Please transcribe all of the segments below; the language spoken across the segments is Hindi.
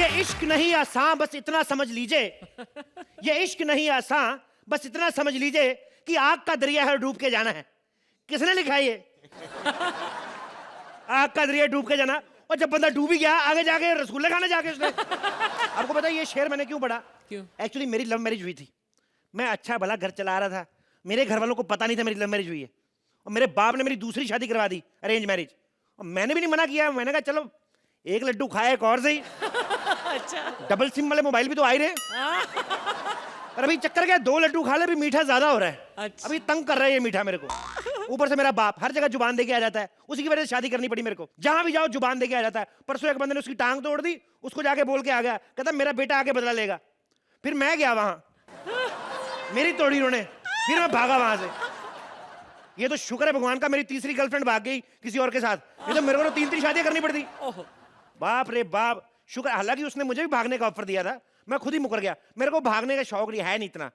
ये इश्क नहीं आसान, बस इतना समझ लीजिए। ये इश्क नहीं आसान, बस इतना समझ लीजिए कि आग का दरिया है, डूब के जाना है। किसने लिखा ये? आग का दरिया डूब के जाना। और जब बंदा डूब ही गया, आगे जाके रसगुल्ले खाने जाके उसने। आपको पता है ये शेर मैंने क्यों पढ़ा? क्यों? एक्चुअली मेरी लव मैरिज हुई थी। मैं अच्छा भला घर चला रहा था, मेरे घर वालों को पता नहीं था मेरी लव मैरिज हुई है, और मेरे बाप ने मेरी दूसरी शादी करवा दी, अरेंज मैरिज। और मैंने भी नहीं मना किया, मैंने कहा चलो एक लड्डू खाया एक और सही। अच्छा। डबल सिम वाले मोबाइल भी तो आ ही रहे। और अभी चक्कर क्या, 2 लड्डू खा ले, अभी मीठा ज्यादा हो रहा है। अच्छा। अभी तंग कर रहा है ये मीठा मेरे को। ऊपर से मेरा बाप हर जगह जुबान दे के आ जाता है, उसी की वजह से शादी करनी पड़ी मेरे को। जहां भी जाओ जुबान दे के आ जाता है। परसों एक बंदे ने उसकी टांग तोड़ दी, उसको जाके बोल के आ गया, कहता मेरा बेटा आके बदला लेगा। फिर मैं गया वहां, मेरी तोड़ी उन्होंने, फिर मैं भागा वहां से। ये तो शुक्र है भगवान का, मेरी तीसरी गर्लफ्रेंड भाग गई किसी और के साथ, नहीं तो मेरे को तो 3 शादियां करनी पड़ती। बाप रे बाप, शुक्र। हालांकि उसने मुझे भी भागने का ऑफर दिया था, मैं खुद ही मुकर गया। मेरे को भागने का शौक नहीं है, नहीं इतना।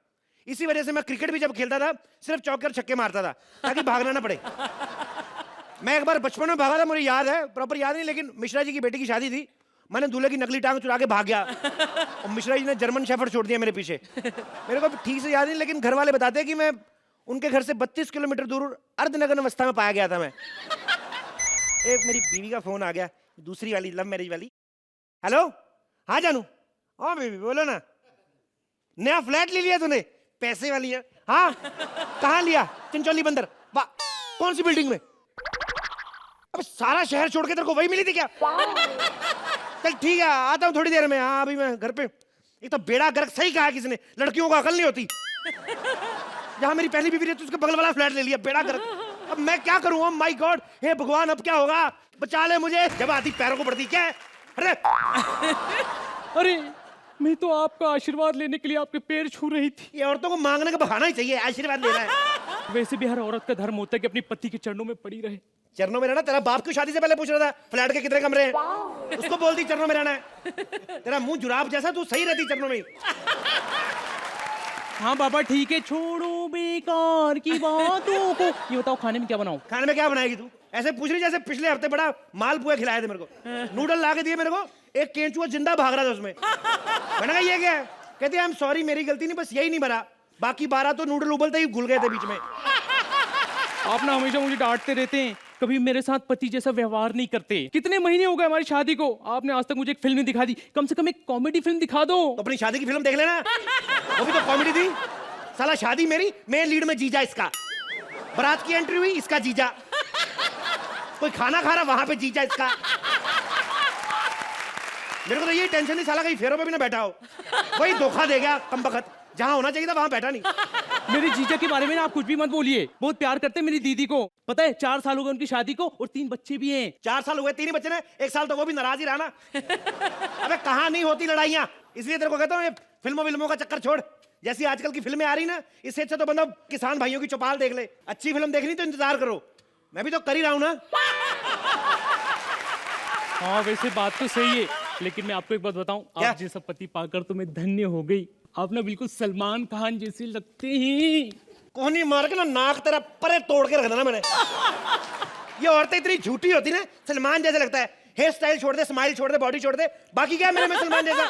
इसी वजह से मैं क्रिकेट भी जब खेलता था सिर्फ चौके और छक्के मारता था, ताकि भागना ना पड़े। मैं एक बार बचपन में भागा था, मुझे याद है, प्रॉपर याद नहीं, लेकिन मिश्रा जी की बेटी की शादी थी। मैंने दूल्हे की नकली टांग चुरा के भाग गया, और मिश्रा जी ने जर्मन शेफर्ड छोड़ दिया मेरे पीछे। मेरे को ठीक से याद नहीं, लेकिन घर वाले बताते हैं कि मैं उनके घर से 32 किलोमीटर दूर अर्धनग्न अवस्था में पाया गया था मैं। एक मेरी बीवी का फोन आ गया, दूसरी वाली, लव मैरिज वाली। हेलो, हाँ जानू। हाँ बेबी बोलो ना। नया फ्लैट ले लिया तूने? पैसे वाली है। हाँ, कहाँ लिया? चिंचोली बंदर। वाह, कौन सी बिल्डिंग में? अब सारा शहर छोड़ के तेरे को वही मिली थी क्या? चल ठीक है, आता हूँ थोड़ी देर में। हाँ अभी मैं घर पे। एक तो बेड़ा गर्क, सही कहा किसी ने, लड़कियों को अकल नहीं होती। जहाँ मेरी पहली बीवी रहती उसके बगल वाला फ्लैट ले लिया, बेड़ा गर्क। अब मैं क्या करूँ? oh माय गॉड, हे भगवान अब क्या होगा? बचा ले मुझे। जब आती पैरों को पड़ती क्या है? अरे अरे मैं तो आपका आशीर्वाद लेने के लिए आपके पैर छू रही थी। ये औरतों को मांगने का बहाना ही चाहिए, आशीर्वाद लेना है। वैसे भी हर औरत का धर्म होता है कि अपनी पति के चरणों में पड़ी रहे। चरणों में रहना? तेरा बाप की शादी से पहले पूछ रहा था फ्लैट के कितने कमरे हैं, उसको बोलती चरणों में रहना है। तेरा मुंह जुराब जैसा, तू सही रहती चरणों में। हाँ बाबा ठीक है, छोड़ो बेकार की बातों को। ये बताओ खाने में क्या बनाऊं? खाने में क्या बनाएगी तू? ऐसे पूछ रही जैसे पिछले हफ्ते बड़ा मालपुआ खिलाए थे मेरे को, नूडल ला के दिए मेरे को, एक केंचुआ जिंदा भाग रहा था उसमें। मैंने कहा ये क्या है? कहते आई एम सॉरी, मेरी गलती नहीं, बस यही नहीं भरा, बाकी 12 तो नूडल उबलते ही घुल गए थे बीच में। आप ना हमेशा मुझे डांटते रहते हैं, कभी मेरे साथ पति जैसा व्यवहार नहीं करते। कितने महीने हो गए हमारी शादी को, आपने आज तक मुझे एक फिल्म नहीं दिखा दी। कम से कम एक कॉमेडी फिल्म दिखा दो। तो अपनी शादी की फिल्म देख लेना, वो भी तो कॉमेडी थी। साला शादी मेरी, मेन लीड में जीजा इसका, बारात की एंट्री हुई इसका जीजा, कोई खाना खा रहा वहां पे जीजा इसका। मेरे को तो ये टेंशन नहीं साला कहीं फेरों पे भी ना बैठा हो, वही धोखा दे गया कमबख्त। जहां होना चाहिए था वहां बैठा नहीं। मेरी जीजा के बारे में ना आप कुछ भी मत बोलिए, बहुत प्यार करते हैं मेरी दीदी को। पता है 4 साल हो गए उनकी शादी को और 3 बच्चे भी हैं। 4 साल हुए, 3 ही बच्चे ने, 1 साल तो वो भी नाराज ही रहा ना। अबे कहाँ नहीं होती लड़ाइयाँ, इसलिए तेरे को कहता हूँ ये फिल्मों का चक्कर छोड़। जैसी आजकल की फिल्में आ रही ना, इससे अच्छा तो बंदा किसान भाइयों की चौपाल देख ले। अच्छी फिल्म देखनी तो इंतजार करो, मैं भी तो कर ही रहा हूँ ना। हाँ वैसे बात तो सही है, लेकिन मैं आपको एक बात बताऊं, आप जैसा पति पाकर तो मैं धन्य हो गई। आप ना बिल्कुल सलमान खान जैसे लगते हैं। कोहनी मार के ना नाक तेरा परे तोड़ के रख देना मैंने। ये औरतें इतनी झूठी होती ना, सलमान जैसे लगता है। हेयर स्टाइल छोड़ दे, स्माइल छोड़ दे, बॉडी छोड़ दे, बाकी क्या है मेरे में सलमान जैसा।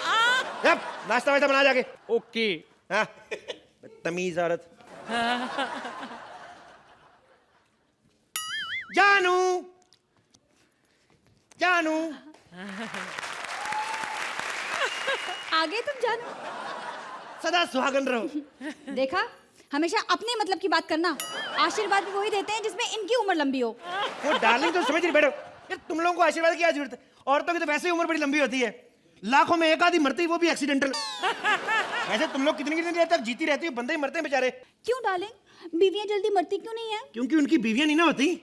जब नाश्ता वास्ता बना जाके। ओके। हाँ तमीज औरत। जानू जानू आगे तुम जानू, सदा सुहागन रहो। देखा, हमेशा अपने मतलब की बात करना। आशीर्वाद भी वही देते हैं जिसमें इनकी उम्र लंबी हो। वो डार्लिंग तो समझ नहीं बैठो यार, तुम लोगों को आशीर्वाद की क्या जरूरत है? औरतों की तो वैसे ही उम्र बड़ी लंबी होती है, लाखों में एक आधी मरती, वो भी एक्सीडेंटल। वैसे तुम लोग कितनी कितनी देर तक जीती रहती हो, बंदे ही मरते हैं बेचारे। क्यों डार्लिंग, बीवियां जल्दी मरती क्यों नहीं है? क्योंकि उनकी बीवियां नहीं ना होती।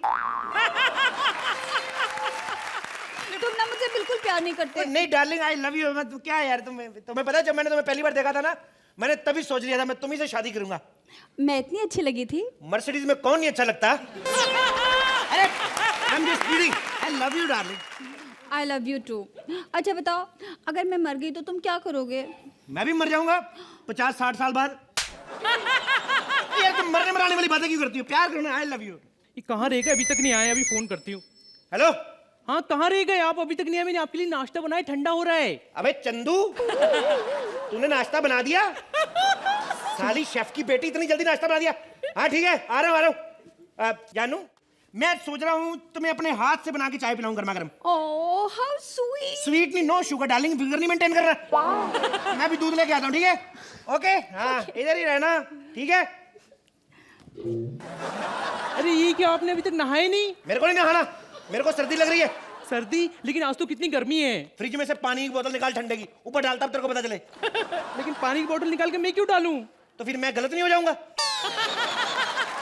तुम ना मुझसे बिल्कुल प्यार नहीं करते। नहीं डार्लिंग, आई लव यू। मैं क्या यार, तुम्हें पता है जब मैंने तुम्हें पहली बार देखा था ना, मैंने तभी सोच लिया था मैं तुम्ही से शादी करूंगा। मैं इतनी अच्छी लगी थी? मर्सिडीज में कौन नहीं अच्छा लगता? अरे I am just kidding, I love you darling. I love you too. अच्छा बताओ, अगर मैं मर गई तो तुम क्या करोगे? मैं भी मर जाऊंगा 50-60 साल बाद। यार तुम मरने मराने वाली बातें क्यों करती हो? प्यार करना, आई लव यू। ये कहाँ रह गए, अभी तक नहीं आए, अभी फोन करती हूँ। हेलो, हाँ कहाँ रह गए आप? अभी तक नहीं आए। मैंने आपके लिए नाश्ता बनाया, ठंडा हो रहा है। अबे चंदू, तूने नाश्ता बना दिया? साली शेफ की बेटी, इतनी जल्दी नाश्ता बना दिया? हाँ ठीक है, आ रहा हूँ। जानू, मैं सोच रहा हूँ तुम्हें अपने हाथ से बना के चाय पिलाऊं गर्मा गर्म। Oh how sweet. स्वीट नहीं, नो शुगर डार्लिंग, फिगर नहीं मेंटेन कर रहा। मैं भी दूध लेके आता हूँ, ठीक है? ओके, हाँ इधर ही रहना, ठीक है? अरे ये क्या, आपने अभी तक नहाए नहीं? मेरे को नहीं नहाना, मेरे को सर्दी लग रही है। सर्दी? लेकिन आज तो कितनी गर्मी है। फ्रिज में से पानी की बोतल निकाल ठंडे की, ऊपर डालता, अब तेरे को पता चले। लेकिन पानी की बोतल निकाल के मैं क्यों डालूं? तो फिर मैं गलत नहीं हो जाऊंगा?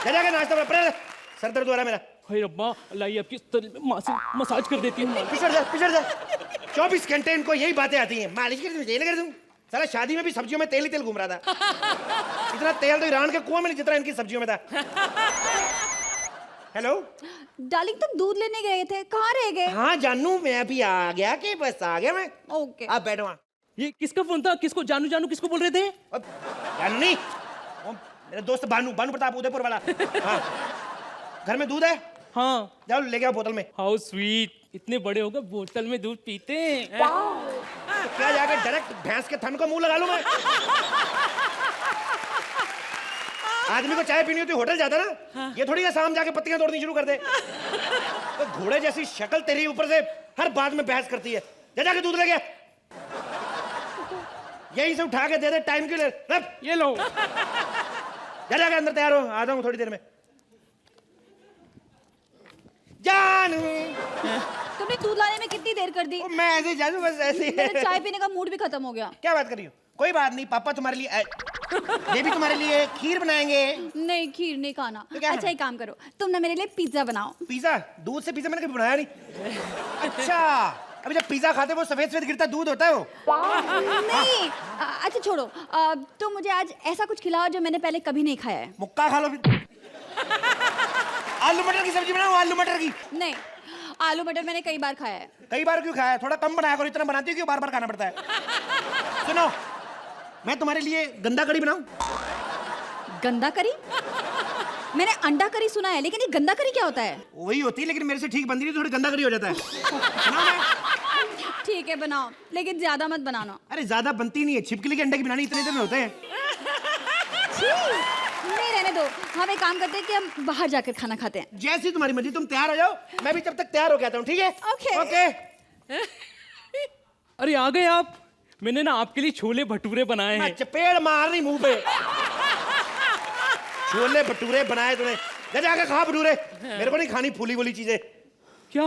जाके नाश्ता बना, सर दर्द हो रहा है मेरा। हाय रब्बा, लाइए आपकी मसाज कर देती हूँ। पिछड़ जा। 24 घंटे इनको यही बातें आती हैं, मालिश कर दूं, तेल कर दूं। साला शादी में भी सब्जियों में तेल ही तेल घूम रहा था। इतना तेल तो ईरान के कुआं में नहीं जितना इनकी सब्जियों में था। हेलो डार्लिंग, तुम दूध लेने गए थे, कहाँ रह गए? हाँ जानू, मैं अभी आ गया, कि बस आ गया मैं। ओके। आप बैठो वहाँ। ये किसका फोन था? किसको? जानू जानू किसको बोल रहे थे? अब जानू नहीं, वो मेरा दोस्त बानू प्रताप उदयपुर वाला। हाँ, घर में दूध है? हाँ। जाओ लेके आओ बोतल में। हाउ स्वीट, इतने बड़े हो गए बोतल में दूध पीते हैं। तो क्या जाके डायरेक्ट भैंस के थन को मुंह लगा लूं मैं? आदमी को चाय पीनी होती होटल जाता ना। हाँ। ये थोड़ी है शाम जाके पत्तियां तोड़नी शुरू कर दे। तो घोड़े जैसी शक्ल तेरी, ऊपर से हर बात में बहस करती है। जा जाके दूध लेके यही से उठा के दे दे टाइम के लिए। ये लो। जा जाके अंदर तैयार हो, आ जाऊंगा थोड़ी देर में। जानू, तुमने दूध लाने में कितनी देर कर दी? मैं ऐसे ही जानू, बस ऐसे ही। मेरा चाय पीने का मूड भी खत्म हो गया। क्या बात कर रही हो? कोई बात नहीं, पापा तुम्हारे लिए ये भी तुम्हारे लिए खीर बनाएंगे। नहीं, खीर नहीं खाना। तो क्या अच्छा एक काम करो, तुम ना मेरे लिए पिज्जा बनाओ। पिज्जा? दूध से पिज्जा मैंने कभी बनाया नहीं। अच्छा, अभी जब पिज्जा खाते वो सफेद सफेद गिरता दूध होता है वो? नहीं। अच्छा छोड़ो, तुम मुझे आज ऐसा कुछ खिलाओ जो मैंने पहले कभी नहीं खाया है। मुक्का खा लो फिर। आलू मटर की सब्जी बनाओ, आलू मटर की। नहीं, आलू मटर मैंने कई बार खाया है। कई बार क्यों खाया? थोड़ा कम बनाया करो, इतना बनाती हो क्यों बार बार खाना पड़ता है? सुनो, मैं तुम्हारे लिए गंदा करी बनाऊं? गंदा करी? मैंने अंडा करी सुना है, लेकिन ये गंदा करी क्या होता है? वही होती है, लेकिन मेरे से ठीक बनती नहीं, थोड़ी गंदा करी हो जाता है। बनाओ मैं? ठीक है बनाओ, लेकिन ज्यादा मत बनाना। अरे ज्यादा बनती नहीं है, छिपकली के अंडे की बनानी इतने इतने होते हैं। नहीं रहने दो, हम एक काम करते हैं कि हम बाहर जाकर खाना खाते हैं। जैसी तुम्हारी मर्जी, तुम तैयार हो जाओ, मैं भी तब तक तैयार हो के आता हूँ, ठीक है? ओके। ओके। अरे आ गए आप। मैंने ना आपके लिए छोले भटूरे बनाए हैं। चपेड़ मार रही मुंह पे। छोले भटूरे बनाए तूने? जा जाके खा भटूरे, मेरे को नहीं खानी फूली वूली चीजें। क्या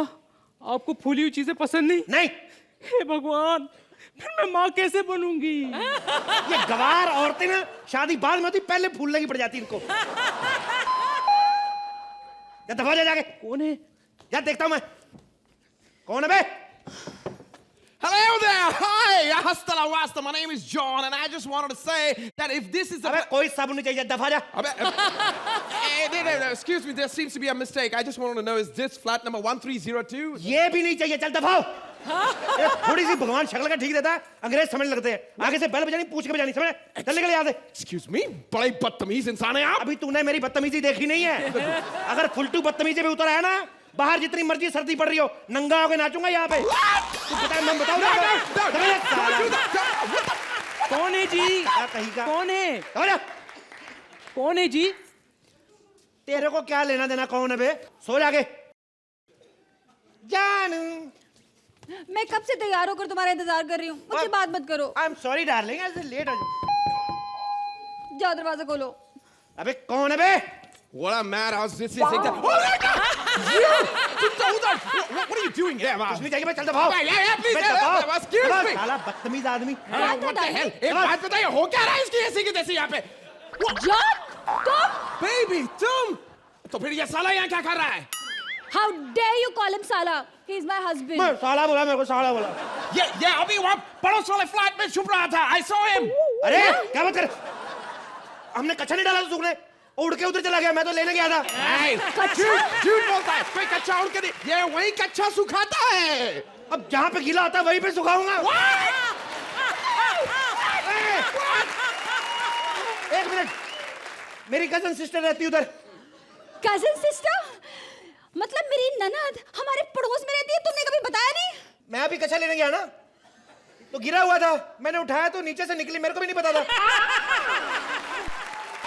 आपको फूली हुई चीजें पसंद नहीं? नहीं। हे भगवान, फिर मैं माँ कैसे बनूंगी? ये गवार औरतें ना शादी बाद में होती, पहले फूलने की पड़ जाती इनको। जा दफा जा जाके। कौन है? जा देखता हूं मैं कौन है बे। Hello there! Hi! Hasta la vista. My name is John, and I just wanted to say that if this is अबे कोई साबुन नहीं चाहिए, दफा जा। no, excuse me, there seems to be a mistake. I just wanted to know, is this flat number 1302? ये भी नहीं चाहिए, चल दफाओ। थोड़ी सी भगवान शक्ल का ठीक देता है, अंग्रेज समझ लगते हैं। आगे से बैल बजानी, पूछ के बजानी, समझ? चल निकल यहाँ से। Excuse me, बड़े बदतमीज इंसान है आप। अभी तूने मेरी बदतमीजी देखी नहीं है। अगर फुलटू बदतमीजी में उतर आया ना, बाहर जितनी मर्जी सर्दी पड़ रही हो, नंगा होके नाचूंगा यहाँ पे। तू बता, मैं बताऊँ? कौन है जी? कहीं का कौन है? कौन है जी? तेरे को क्या लेना देना कौन है बे? सो जाके। जानू, मैं कब से तैयार होकर तुम्हारा इंतजार कर रही हूँ, मुझसे बात मत करो। आई एम सॉरी डार्लिंग, ऐसे लेट हो जाओ दरवाजा खोलो। अबे कौन है बे? What a madhouse this is. Oh my God! What are you doing here, man? कुछ नहीं चाहिए, चल दफाओ। Yeah, please, excuse me. साला बदतमीज आदमी। What the hell? एक बात बताइए, हो क्या रहा है इसकी ऐसी की तैसी यहाँ पे? जॉन, तुम? Baby, तुम? तो फिर ये साला यहाँ क्या कर रहा है? How dare you call him Sala? He is my husband. मैं साला बोला, मेरे को साला बोला। ये अभी वहाँ पड़ोस वाले फ्लैट में छुप रहा था. I saw him. अरे क्या बात कर? हमने कच्चा नहीं डाला था सूखने, उड़ के उधर चला गया, मैं तो लेने गया था। झूठ बोलता है, कोई कच्चा उड़ के नहीं, ये वही कच्चा सुखाता है। अब जहाँ पे गीला होता है वहीं पे सुखाऊंगा। एक मिनट, मेरी कजन सिस्टर रहती उधर। Cousin sister? मतलब मेरी ननद हमारे पड़ोस में रहती है, तुमने कभी मैं अभी कच्चा लेने गया ना, तो गिरा हुआ था, मैंने उठाया तो नीचे से निकली, मेरे को भी नहीं पता था।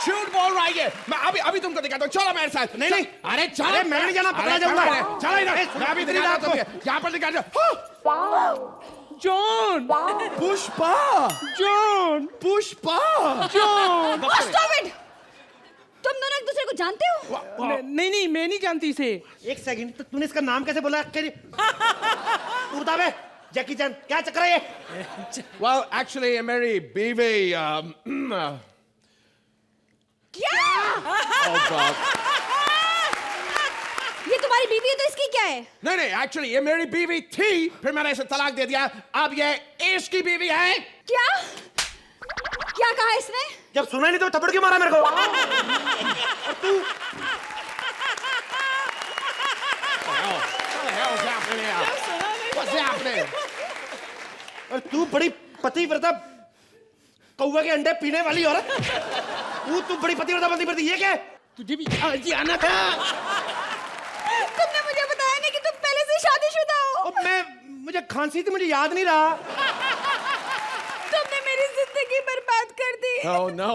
झूठ बोल रहा है ये। मैं अभी तुमको दिखाता हूँ, चलो मेरे साथ। नहीं नहीं, अरे चलो। अरे मैं नहीं जाना, पकड़ा अरे जाऊंगा। चलो इधर, मैं अभी दिखाता हूँ तुम्हें। यहाँ पर दिखा दो। John, Pushpa, John, Pushpa, John. Stop it! तुम दोनों एक दूसरे को जानते हो? नहीं, मैं नहीं जानती इसे। एक सेकंड, तो तूने इसका नाम कैसे बोला? तू बता बे, जैकी चैन, क्या चक्कर है ये? Well, actually, मेरी बीवी क्या? Oh God. ये तुम्हारी बीवी है तो इसकी क्या है? नहीं, एक्चुअली ये मेरी बीवी थी, फिर मैंने इसे तलाक दे दिया, अब ये इसकी बीवी है। क्या? क्या कहा इसने? जब सुना नहीं तो थप्पड़ क्यों मारा मेरे को? और तू What's happening? और तू बड़ी पतिव्रता कौवा के अंडे पीने वाली औरत, तू बड़ी पतिव्रता ये क्या है? तुझे भी आज ही आना था। तुमने मुझे बताया नहीं कि तुम पहले से शादीशुदा हो। और मुझे खांसी थी, मुझे याद नहीं रहा। तुमने मेरी जिंदगी बर्बाद कर दी। No,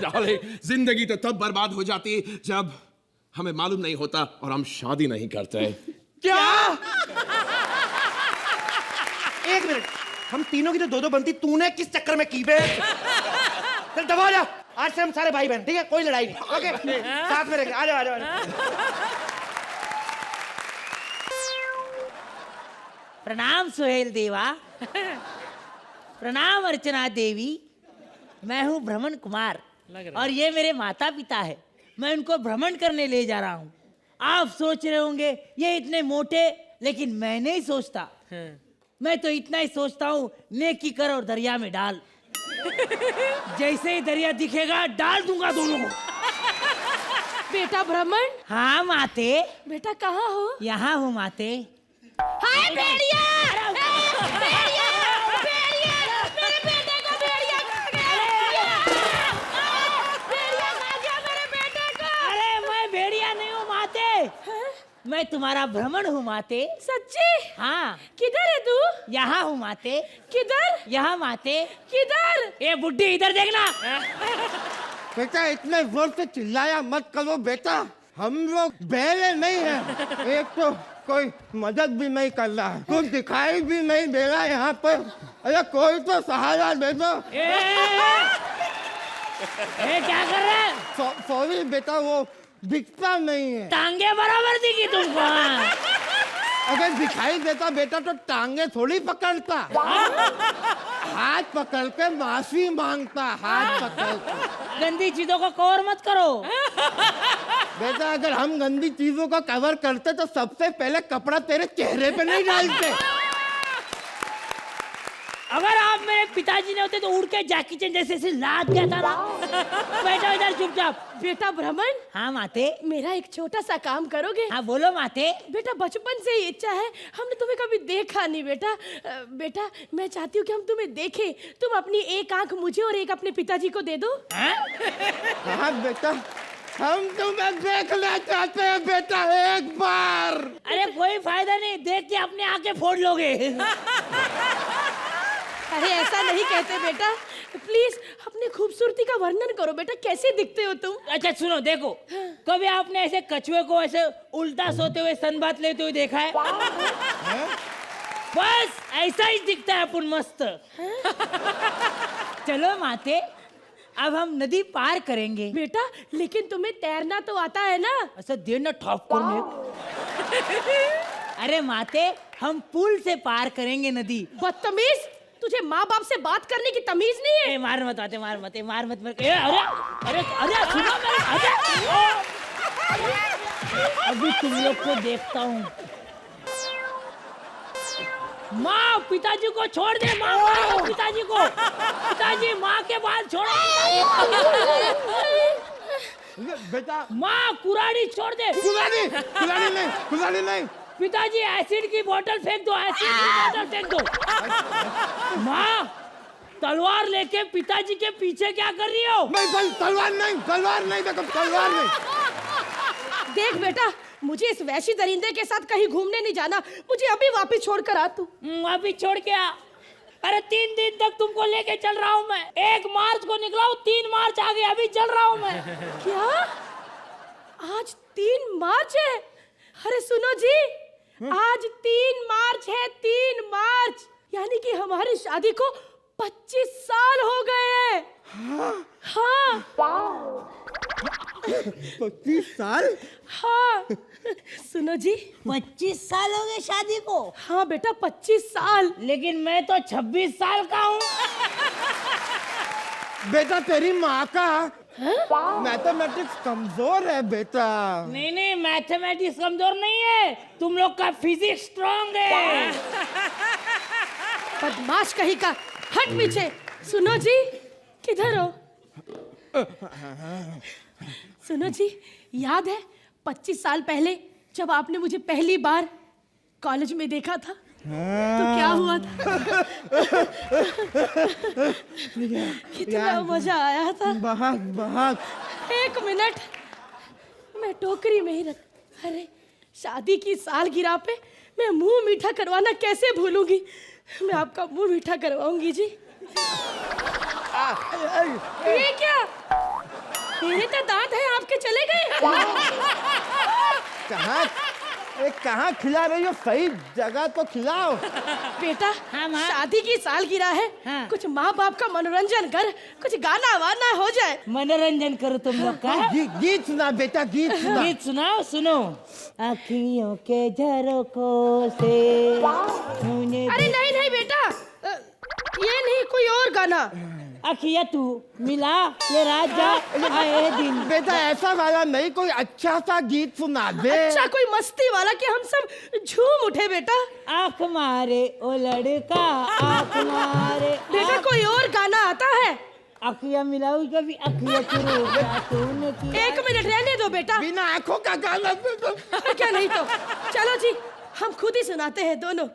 darling. जिंदगी तो तब बर्बाद हो जाती जब हमें मालूम नहीं होता और हम शादी नहीं करते। क्या? एक मिनट, हम तीनों की तो दो बनती, तूने किस चक्कर में की बे? चल दबा जा, आज से हम सारे भाई बहन, ठीक है? कोई लड़ाई नहीं, ओके? साथ में रहेंगे, आ जाओ। प्रणाम सुहेल देवा। प्रणाम अर्चना देवी। मैं हूँ भ्रमण कुमार और ये मेरे माता पिता है। मैं उनको भ्रमण करने ले जा रहा हूँ। आप सोच रहे होंगे ये इतने मोटे, लेकिन मैं नहीं सोचता। मैं तो इतना ही सोचता हूँ, नेकी कर और दरिया में डाल। जैसे ही दरिया दिखेगा डाल दूंगा दोनों को। बेटा भ्रमण। हाँ माते। बेटा कहाँ हो? यहाँ हूँ माते। हाय भेड़िया! भेड़िया! भेड़िया! मेरे बेटे को भेड़िया खा गया! भेड़िया खा गया मेरे बेटे को! अरे मैं भेड़िया नहीं हूँ माते। मैं तुम्हारा भ्रमण हूँ माते। सच्ची? हाँ। किधर है तू? यहाँ हूँ माते। किधर? यहाँ माते। किधर? ए बुड्ढी इधर देखना। बेटा इतने जोर से चिल्लाया मत करो बेटा, हम लोग बहरे नहीं हैं। एक तो कोई मदद भी नहीं कर रहा है, कुछ दिखाई भी नहीं दे रहा है यहाँ पर। अरे कोई तो सहारा दे दो। क्या कर रहे हैं? सॉरी बेटा, वो दिखता नहीं है। टांगे बराबर दिखी तुमको? अगर दिखाई देता बेटा तो टांगे थोड़ी पकड़ता, हाथ पकड़ के माफी मांगता, हाथ पकड़ के। गंदी चीजों को कवर मत करो। बेटा अगर हम गंदी चीजों का कवर करते तो सबसे पहले कपड़ा तेरे चेहरे पे नहीं डालते। अगर आप मेरे पिताजी ने होते तो उड़ के जैकी चैन जैसे से लाद देता ना। बैठो इधर चुपचाप। बेटा भ्रमण। हाँ माते। मेरा एक छोटा सा काम करोगे? हाँ बोलो माते। बेटा बचपन से ही इच्छा है, हमने तुम्हें कभी देखा नहीं बेटा। बेटा मैं चाहती हूँ कि हम तुम्हें देखें। तुम अपनी एक आंख मुझे और एक अपने पिताजी को दे दो। हाँ बेटा, हम तुम्हें देखना चाहते हैं बेटा, एक बार। अरे कोई फायदा नहीं, देख के अपने आंखें फोड़ लोगे। अरे ऐसा नहीं कहते बेटा, प्लीज अपनी खूबसूरती का वर्णन करो बेटा, कैसे दिखते हो तुम? अच्छा सुनो, देखो कभी आपने ऐसे कछुए को ऐसे उल्टा सोते हुए सनबाथ लेते हुए देखा है? बस ऐसा ही दिखता है अपन मस्त। चलो माते, अब हम नदी पार करेंगे। बेटा लेकिन तुम्हें तैरना तो आता है ना? ऐसा देर ना ठॉप करने। अरे माते, हम पुल से पार करेंगे नदी। बदतमीज, तुझे माँ बाप से बात करने की तमीज नहीं है? मार मत आते, मार मत अरे अरे अरे सुनो मेरे, अभी तुम लोग को देखता हूँ। माँ पिताजी को छोड़ दे, माँ मारो पिताजी को। पिताजी माँ के बाल छोड़ो। बेटा माँ कुराड़ी छोड़ दे। कुलाड़ी नहीं। पिताजी एसिड की बोतल फेंक दो, एसिड की बोतल फेंक दो। माँ तलवार लेके पिताजी के पीछे क्या कर रही हो? नहीं, तलवार नहीं, देखो तलवार नहीं। देख बेटा, मुझे इस वैशी दरिंदे के साथ कहीं घूमने नहीं जाना, मुझे अभी वापस छोड़ कर आ तू। अभी छोड़ के आ। अरे 3 दिन तक तुमको लेके चल रहा हूँ मैं। 1 मार्च को निकला हूँ, 3 मार्च आ गया, अभी चल रहा हूँ मैं। क्या आज 3 मार्च है? अरे सुनो जी, आज 3 मार्च है, 3 मार्च, यानी कि हमारी शादी को 25 साल हो गए हैं। हाँ 25 साल? हाँ सुनो जी, 25 साल हो गए शादी को? हाँ बेटा 25 साल। लेकिन मैं तो 26 साल का हूँ। बेटा तेरी माँ का मैथमेटिक्स कमजोर है बेटा। नहीं नहीं, मैथमेटिक्स कमजोर नहीं है, तुम लोग का फिजिक्स स्ट्रांग है। बदमाश कहीं का, हट पीछे। सुनो जी, किधर हो? सुनो जी, याद है 25 साल पहले जब आपने मुझे पहली बार कॉलेज में देखा था तो क्या हुआ था? कितना मजा आया था। बहुत बहुत। 1 मिनट, मैं टोकरी में ही रख। अरे शादी की सालगिरह पे मैं मुंह मीठा करवाना कैसे भूलूंगी। मैं आपका मुंह मीठा करवाऊंगी जी। ये क्या, मेरे तो दांत हैं आपके चले गए। कहाँ खिला रही हो? सही जगह तो खिलाओ। बेटा हाँ, माँ। शादी की सालगिरह है, हाँ। कुछ माँ बाप का मनोरंजन कर, कुछ गाना वाना हो जाए। मनोरंजन करो तुम लोग का। गीत सुना बेटा, गीत सुना। गीत सुनाओ, सुनो। अखियों के झरोखों से मुझे अरे नहीं नहीं बेटा, ये नहीं, कोई और गाना। अखिया तू मिला ये राजा आए दिन। बेटा ऐसा वाला नहीं, कोई अच्छा सा गीत सुना दे। अच्छा कोई मस्ती वाला कि हम सब झूम उठे बेटा। आँख मारे ओ लड़का, आँख मारे। बेटा कोई और गाना आता है? अखिया मिलाऊ कभी, अखिया चुरू तूने की। 1 मिनट रहने दो बेटा। बिना आंखों का गाना क्या नहीं तो चलो जी, हम खुद ही सुनाते हैं दोनों।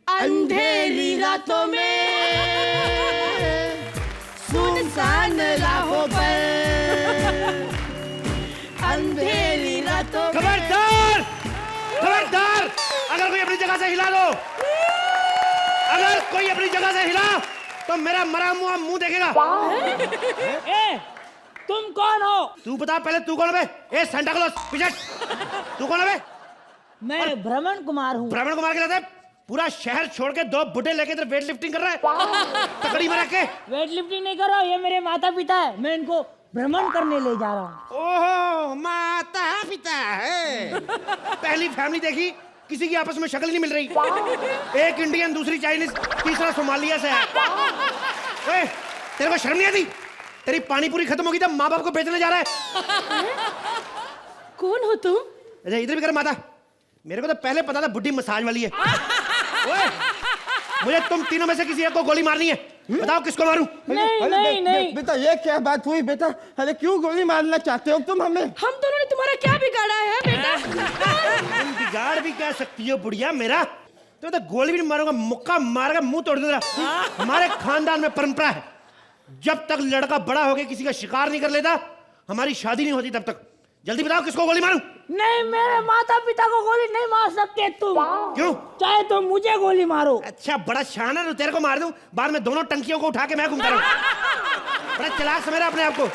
अंधेरी रातों में सुनसान राहों पर, अंधेरी रातों में। खबरदार, खबरदार, अगर कोई अपनी जगह से हिला दो, अगर कोई अपनी जगह से हिला तो मेरा मरा मुंह देखेगा। ए, तुम कौन हो? तू बता पहले, तू कौन है बे? ए सांता क्लॉज, पीछे। तू कौन है बे? मैं भ्रमण कुमार हूँ। भ्रमण कुमार के लाते पूरा शहर छोड़ के 2 बुड्ढे लेके इधर वेट लिफ्टिंग कर रहा है तकड़ी में रख के। वेट लिफ्टिंग नहीं करो, ये मेरे माता पिता है, मैं इनको भ्रमण करने ले जा रहा हूँ। ओहो, माता पिता है। पहली फैमिली देखी, किसी की आपस में शक्ल नहीं मिल रही। एक इंडियन, दूसरी चाइनीज, तीसरा सोमालिया से है। ओए, तेरे को शर्म नहीं आती? तेरी पानी पूरी खत्म होगी तब माँ बाप को बेचने जा रहा है। कौन हो तुम? अच्छा इधर भी कर माता, मेरे को तो पहले पता था बुड्ढी मसाज वाली है। ओए, मुझे तुम तीनों में से किसी एक को गोली मारनी है, बताओ किसको मारूं? नहीं नहीं नहीं। बेटा ये क्या बात हुई बेटा? अरे क्यों गोली मारना चाहते हो तुम हमें? हम दोनों ने तुम्हारा क्या बिगाड़ा है बेटा? तुम बिगाड़ भी क्या सकती हो बुढ़िया मेरा? तो गोली भी नहीं मारूंगा, मुक्का मारकर मुंह तोड़ दूंगा। हमारे खानदान में परंपरा है, जब तक लड़का बड़ा होके किसी का शिकार नहीं कर लेता हमारी शादी नहीं होती तब तक। जल्दी बताओ किसको गोली मारूं? नहीं, मेरे माता पिता को गोली नहीं मार सकते तुम। क्यों? चाहे तो मुझे गोली मारो। अच्छा बड़ा शान है, तो तेरे को मार दूं, बाद में दोनों टंकियों को उठा के मैं घूमता रहूं। बड़ा चालाक समझ रहा अपने आप को।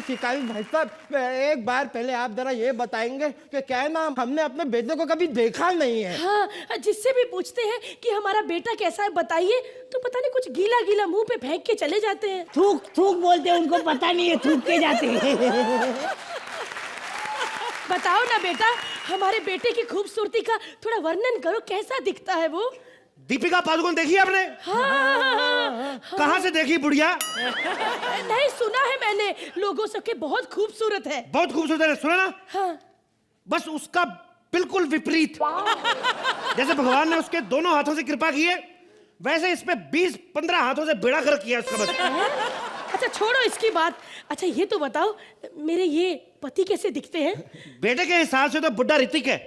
शिकारी भाई साहब, एक बार पहले आप जरा ये बताएंगे कि क्या है ना, हमने अपने बेटे को कभी देखा नहीं है। हाँ, जिससे भी पूछते हैं कि हमारा बेटा कैसा है बताइए, तो पता नहीं कुछ गीला गीला मुंह पे फेंक के चले जाते हैं। थूक थूक बोलते हैं, उनको पता नहीं है, थूक के जाते हैं। बताओ ना बेटा, हमारे बेटे की खूबसूरती का थोड़ा वर्णन करो, कैसा दिखता है वो? दीपिका पादुकोण देखी आपने? हाँ, कहाँ से देखी बुढ़िया? नहीं सुना है मैंने, लोगों सबके बहुत खूबसूरत है। बहुत खूबसूरत है, सुना ना? हाँ। बस उसका बिल्कुल विपरीत। जैसे भगवान ने उसके दोनों हाथों से कृपा की है, वैसे इस पे 20-15 हाथों से बेड़ा गर्क किया उसका बस। अच्छा छोड़ो इसकी बात। अच्छा ये तो बताओ, मेरे ये पति कैसे दिखते हैं? बेटे के हिसाब से तो बुड्ढा ऋतिक है।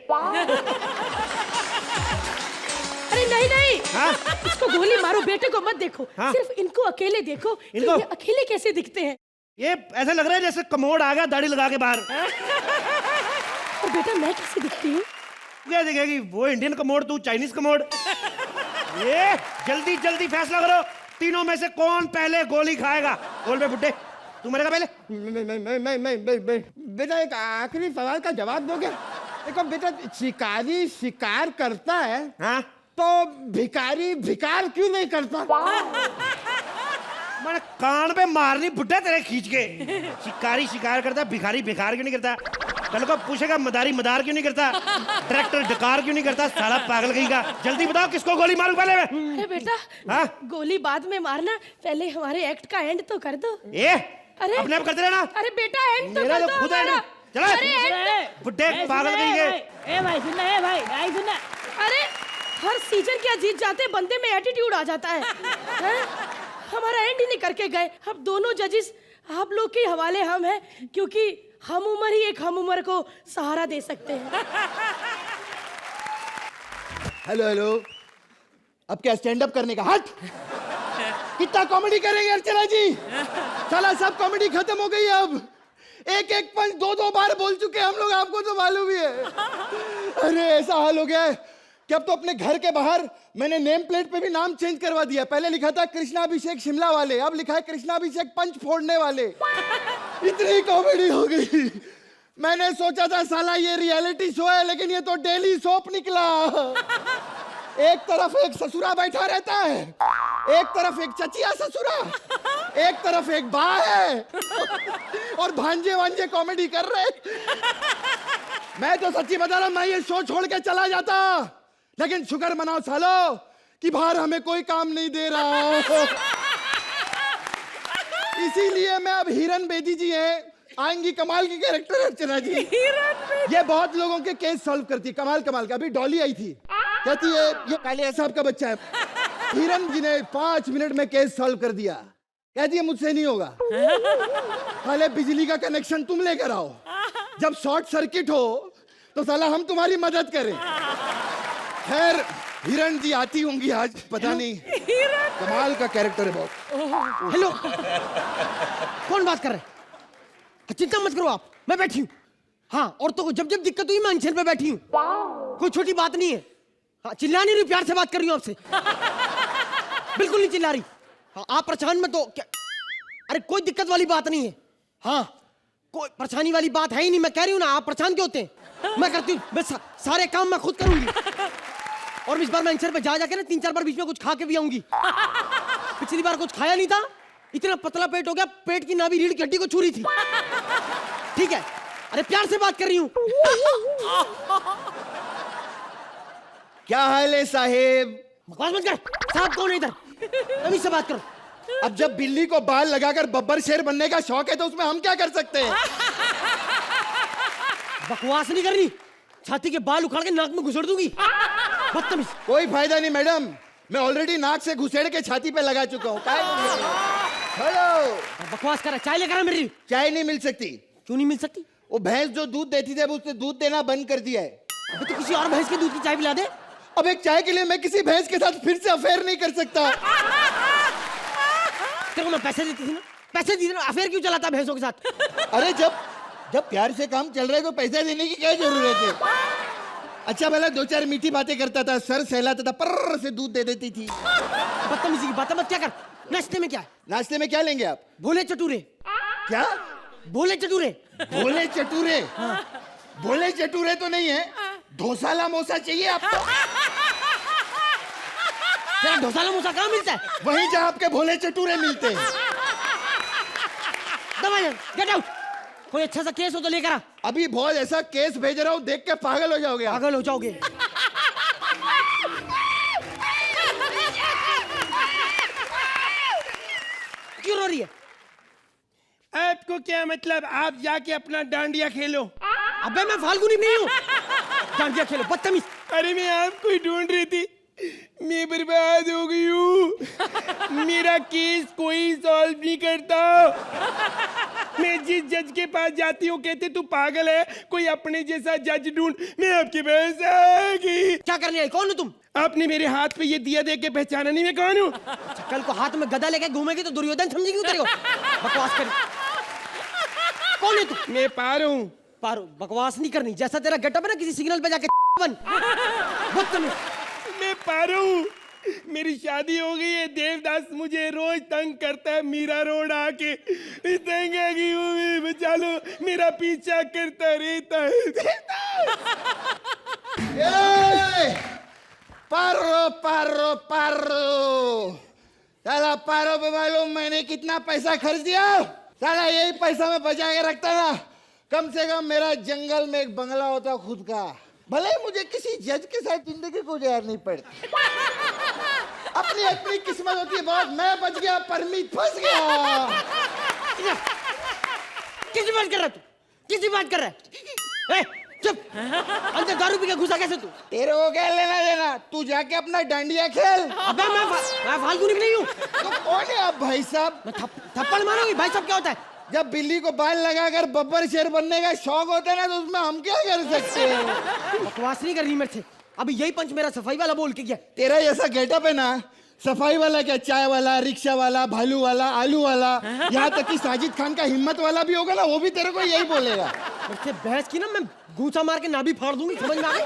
अरे नहीं नहीं, हाँ? इसको गोली मारो, बेटे को मत देखो। हाँ? सिर्फ इनको अकेले देखो कि इनको? ये अकेले कैसे दिखते हैं। ये ऐसा लग रहा है जैसे कमोड आ गया दाढ़ी लगा के बाहर। और बेटा मैं कैसी दिखती हूँ? क्या दिखेगी? वो इंडियन कमोड, तू चाइनीज कमोड। ये जल्दी जल्दी फैसला करो, तीनों में से कौन पहले गोली खाएगा? बोल बे बुड्ढे, तू मरेगा पहले? बेटा एक आखिरी सवाल का जवाब दोगे? देखो बेटा, शिकारी शिकार करता है, हाँ? तो भिखारी भिकार क्यों नहीं करता? मैंने कान पे मारनी बुड्ढा तेरे खींच के। शिकारी शिकार करता, भिखारी भिखार क्यों नहीं करता? कल को पूछेगा मदारी मदार क्यों नहीं करता? डायरेक्टर डकार क्यों नहीं करता? साला पागल कहीं का। जल्दी बताओ किसको गोली मारूं पहले मैं? अरे बेटा, हाँ? गोली बाद में मारना, पहले हमारे एक्ट का एंड तो कर दो। अरे अपने आप करते रहना। अरे बेटा एंड तो मेरा कर तो दो खुद हमारा। एंड। चलो। अरे एंड बुड्ढे पागल कहीं के। ए भाई सुनना, ए भाई सुनना। अरे हर सीजन क्या जीत जाते बंदे में एटीट्यूड आ जाता है, हैं? हमारा एंड ही नहीं करके गए। अब दोनों जजेस आप लोग के हवाले हम हैं, क्योंकि हम उम्र ही एक हम उम्र को सहारा दे सकते हैं। हेलो हेलो, अब क्या स्टैंड अप करने का? हट! कितना कॉमेडी करेंगे अर्चना जी? साला सब कॉमेडी खत्म हो गई। अब एक एक पंच दो दो बार बोल चुके हम लोग, आपको तो मालूम ही है। अरे ऐसा हाल हो गया है कि अब तो अपने घर के बाहर मैंने नेम प्लेट पे भी नाम चेंज करवा दिया। पहले लिखा था कृष्णाभिषेक शिमला वाले, अब लिखा है कृष्णाभिषेक पंच फोड़ने वाले। इतनी कॉमेडी हो गई। मैंने सोचा था साला ये रियलिटी शो है, लेकिन ये तो डेली सोप निकला। एक तरफ एक ससुरा बैठा रहता है, एक तरफ एक चचिया ससुरा, एक तरफ एक बा है, और भांजे वांजे कॉमेडी कर रहे। मैं तो सच्ची बता रहा हूं, मैं ये शो छोड़ के चला जाता, लेकिन शुक्र मनाओ सालो कि बाहर हमें कोई काम नहीं दे रहा। इसीलिए मैं अब हिरन बेदी जी हैं, आएंगी कमाल की कैरेक्टर अर्चना जी। ये बहुत लोगों के केस सॉल्व करती है, कमाल कमाल का। अभी डॉली आई थी, कहती है ये कालिया साहब का बच्चा है। हिरन जी ने 5 मिनट में केस सॉल्व कर दिया। कहती है मुझसे नहीं होगा, पहले बिजली का कनेक्शन तुम लेकर आओ, जब शॉर्ट सर्किट हो तो साला हम तुम्हारी मदद करें। खैर हिरन जी आती होंगी आज, पता नहीं। कमाल का कैरेक्टर है बहुत। हेलो, कौन बात कर रहे हैं? चिंता मत करो आप, मैं बैठी हूँ। हाँ, और तो जब जब दिक्कत हुई मैं अंचल पे बैठी हूँ, कोई छोटी बात नहीं है। हाँ, चिल्ला नहीं रही, प्यार से बात कर रही हूँ आपसे। बिल्कुल नहीं चिल्ला रही। हाँ, आप परेशान में तो क्या? अरे कोई दिक्कत वाली बात नहीं है। हाँ, कोई परेशानी वाली बात है ही नहीं। मैं कह रही हूँ ना, आप परेशान क्यों होते हैं? मैं करती हूँ, बस सारे काम मैं खुद करूंगी। और इस बार मैं अंचल पे जा जाके ना 3-4 बार बीच में कुछ खा के भी आऊंगी। पिछली बार कुछ खाया नहीं था, इतना पतला पेट हो गया, पेट की नाभि रीढ़ की हड्डी को छू रही थी। ठीक है, अरे प्यार से बात कर रही हूँ। क्या हाल है साहेब? बकवास मत कर। साहब कौन है इधर? अभी से बात करो। अब जब बिल्ली को बाल लगाकर बब्बर शेर बनने का शौक है तो उसमें हम क्या कर सकते हैं? बकवास नहीं करनी, छाती के बाल उखाड़ के नाक में घुसेड़ दूंगी। बदतमीज। कोई फायदा नहीं मैडम, मैं ऑलरेडी नाक से घुसेड़ के छाती पे लगा चुका हूँ। हेलो, बकवास कर रहा है। चाय लेकर आ मेरी। चाय नहीं मिल सकती। क्यों नहीं मिल सकती? वो भैंस जो दूध देती थी अब उसने दूध देना बंद कर दिया है। अबे तो किसी और भैंस के दूध की चाय पिला दे। अब एक चाय के लिए मैं किसी भैंस के साथ फिर से अफेयर नहीं कर सकता। तेरे को मैं पैसे देती थी ना, पैसे दी ना, अफेयर क्यों चलाता भैंसों के साथ? अरे जब प्यार से काम चल रहा है तो पैसा देने की क्या जरूरत है? अच्छा भला 2-4 मीठी बातें करता था, सर सहलाता था, पर्र से दूध दे देती थी। बदतमीजी की बातें मत क्या कर। नाश्ते में क्या है? नाश्ते में क्या लेंगे आप? भोले चटूरे। क्या? भोले चटूरे। भोले चटूरे? भोले चटूरे तो नहीं है, ढोसाला मोसा चाहिए आपको? तेरा ढोसाला मोसा कहाँ मिलता है? वहीं जहाँ आपके भोले चटूरे मिलते हैं। Get out. कोई अच्छा सा केस हो तो लेकर आ। अभी बहुत ऐसा केस भेज रहा हूँ, देख के पागल हो जाओगे आप। पागल हो जाओगे। क्यों रो रही है? आपको क्या मतलब? आप जाके अपना डांडिया खेलो। अबे मैं फाल्गुनी नहीं हूँ। डांडिया खेलो, बदतमीज। अरे मैं आपको ही ढूंढ रही थी, मैं बर्बाद हो गई हूँ। मेरा केस कोई सॉल्व नहीं करता। मैं जिस जज के पास जाती हूँ कहते तू पागल है, कोई अपने जैसा जज ढूंढ। मैं आपके पास आ गई। क्या करने आई? कौन हो तुम? आपने मेरे हाथ पे ये दिया देख के पहचाना नहीं मैं कौन हूँ? अच्छा, कल को हाथ में गदा लेके घूमेगी तो दुर्योधन समझेगी तेरे को। बकवास कर। कौन है तू? मैं पार हूँ। पारो बकवास नहीं करनी, जैसा तेरा गेटअप है ना किसी सिग्नल पे जाके बन। बदतमीज। मैं पारू हूँ, मेरी शादी हो गई है। देवदास मुझे रोज तंग करता है, मीरा रोड आके तंग आ गई हूँ मैं, बचा लो, मेरा पीछा करता रहता है। ए, पारो पारो पारो, साला पारो पे मालूम मैंने कितना पैसा खर्च दिया? साला यही पैसा मैं बचा के रखता था, कम से कम मेरा जंगल में एक बंगला होता खुद का, भले ही मुझे किसी जज के साथ जिंदगी गुजारनी पड़ती। अपनी अपनी किस्मत होती है बहुत, मैं बच गया, परमीत फंस गया। किसी बात कर रहा तू? किसी बात कर रहा है? चुप। अंदर दारू पी के घुसा कैसे तू? तेरे को क्या लेना देना, तू जाके अपना डांडिया खेल। अबे मैं फालतू नहीं हूँ। तो कौन है आप भाई साहब? मैं थप्पड़ मारूंगी। भाई साहब क्या होता है? जब बिल्ली को बाल लगाकर बब्बर शेर बनने का शौक होता है ना, तो उसमें हम क्या कर सकते हैं? बकवास नहीं करनी मेरे से। अभी यही पंच मेरा सफाई वाला बोल के गया। तेरा जैसा गेटअप है ना, सफाई वाला क्या, चाय वाला, रिक्शा वाला, भालू वाला, आलू वाला, यहाँ तक कि साजिद खान का हिम्मत वाला भी होगा ना, वो भी तेरे को यही बोलेगा। मेरे से बहस की ना, मैं गूंचा मार के नाभि फाड़ दूंगी, समझ में आ गई?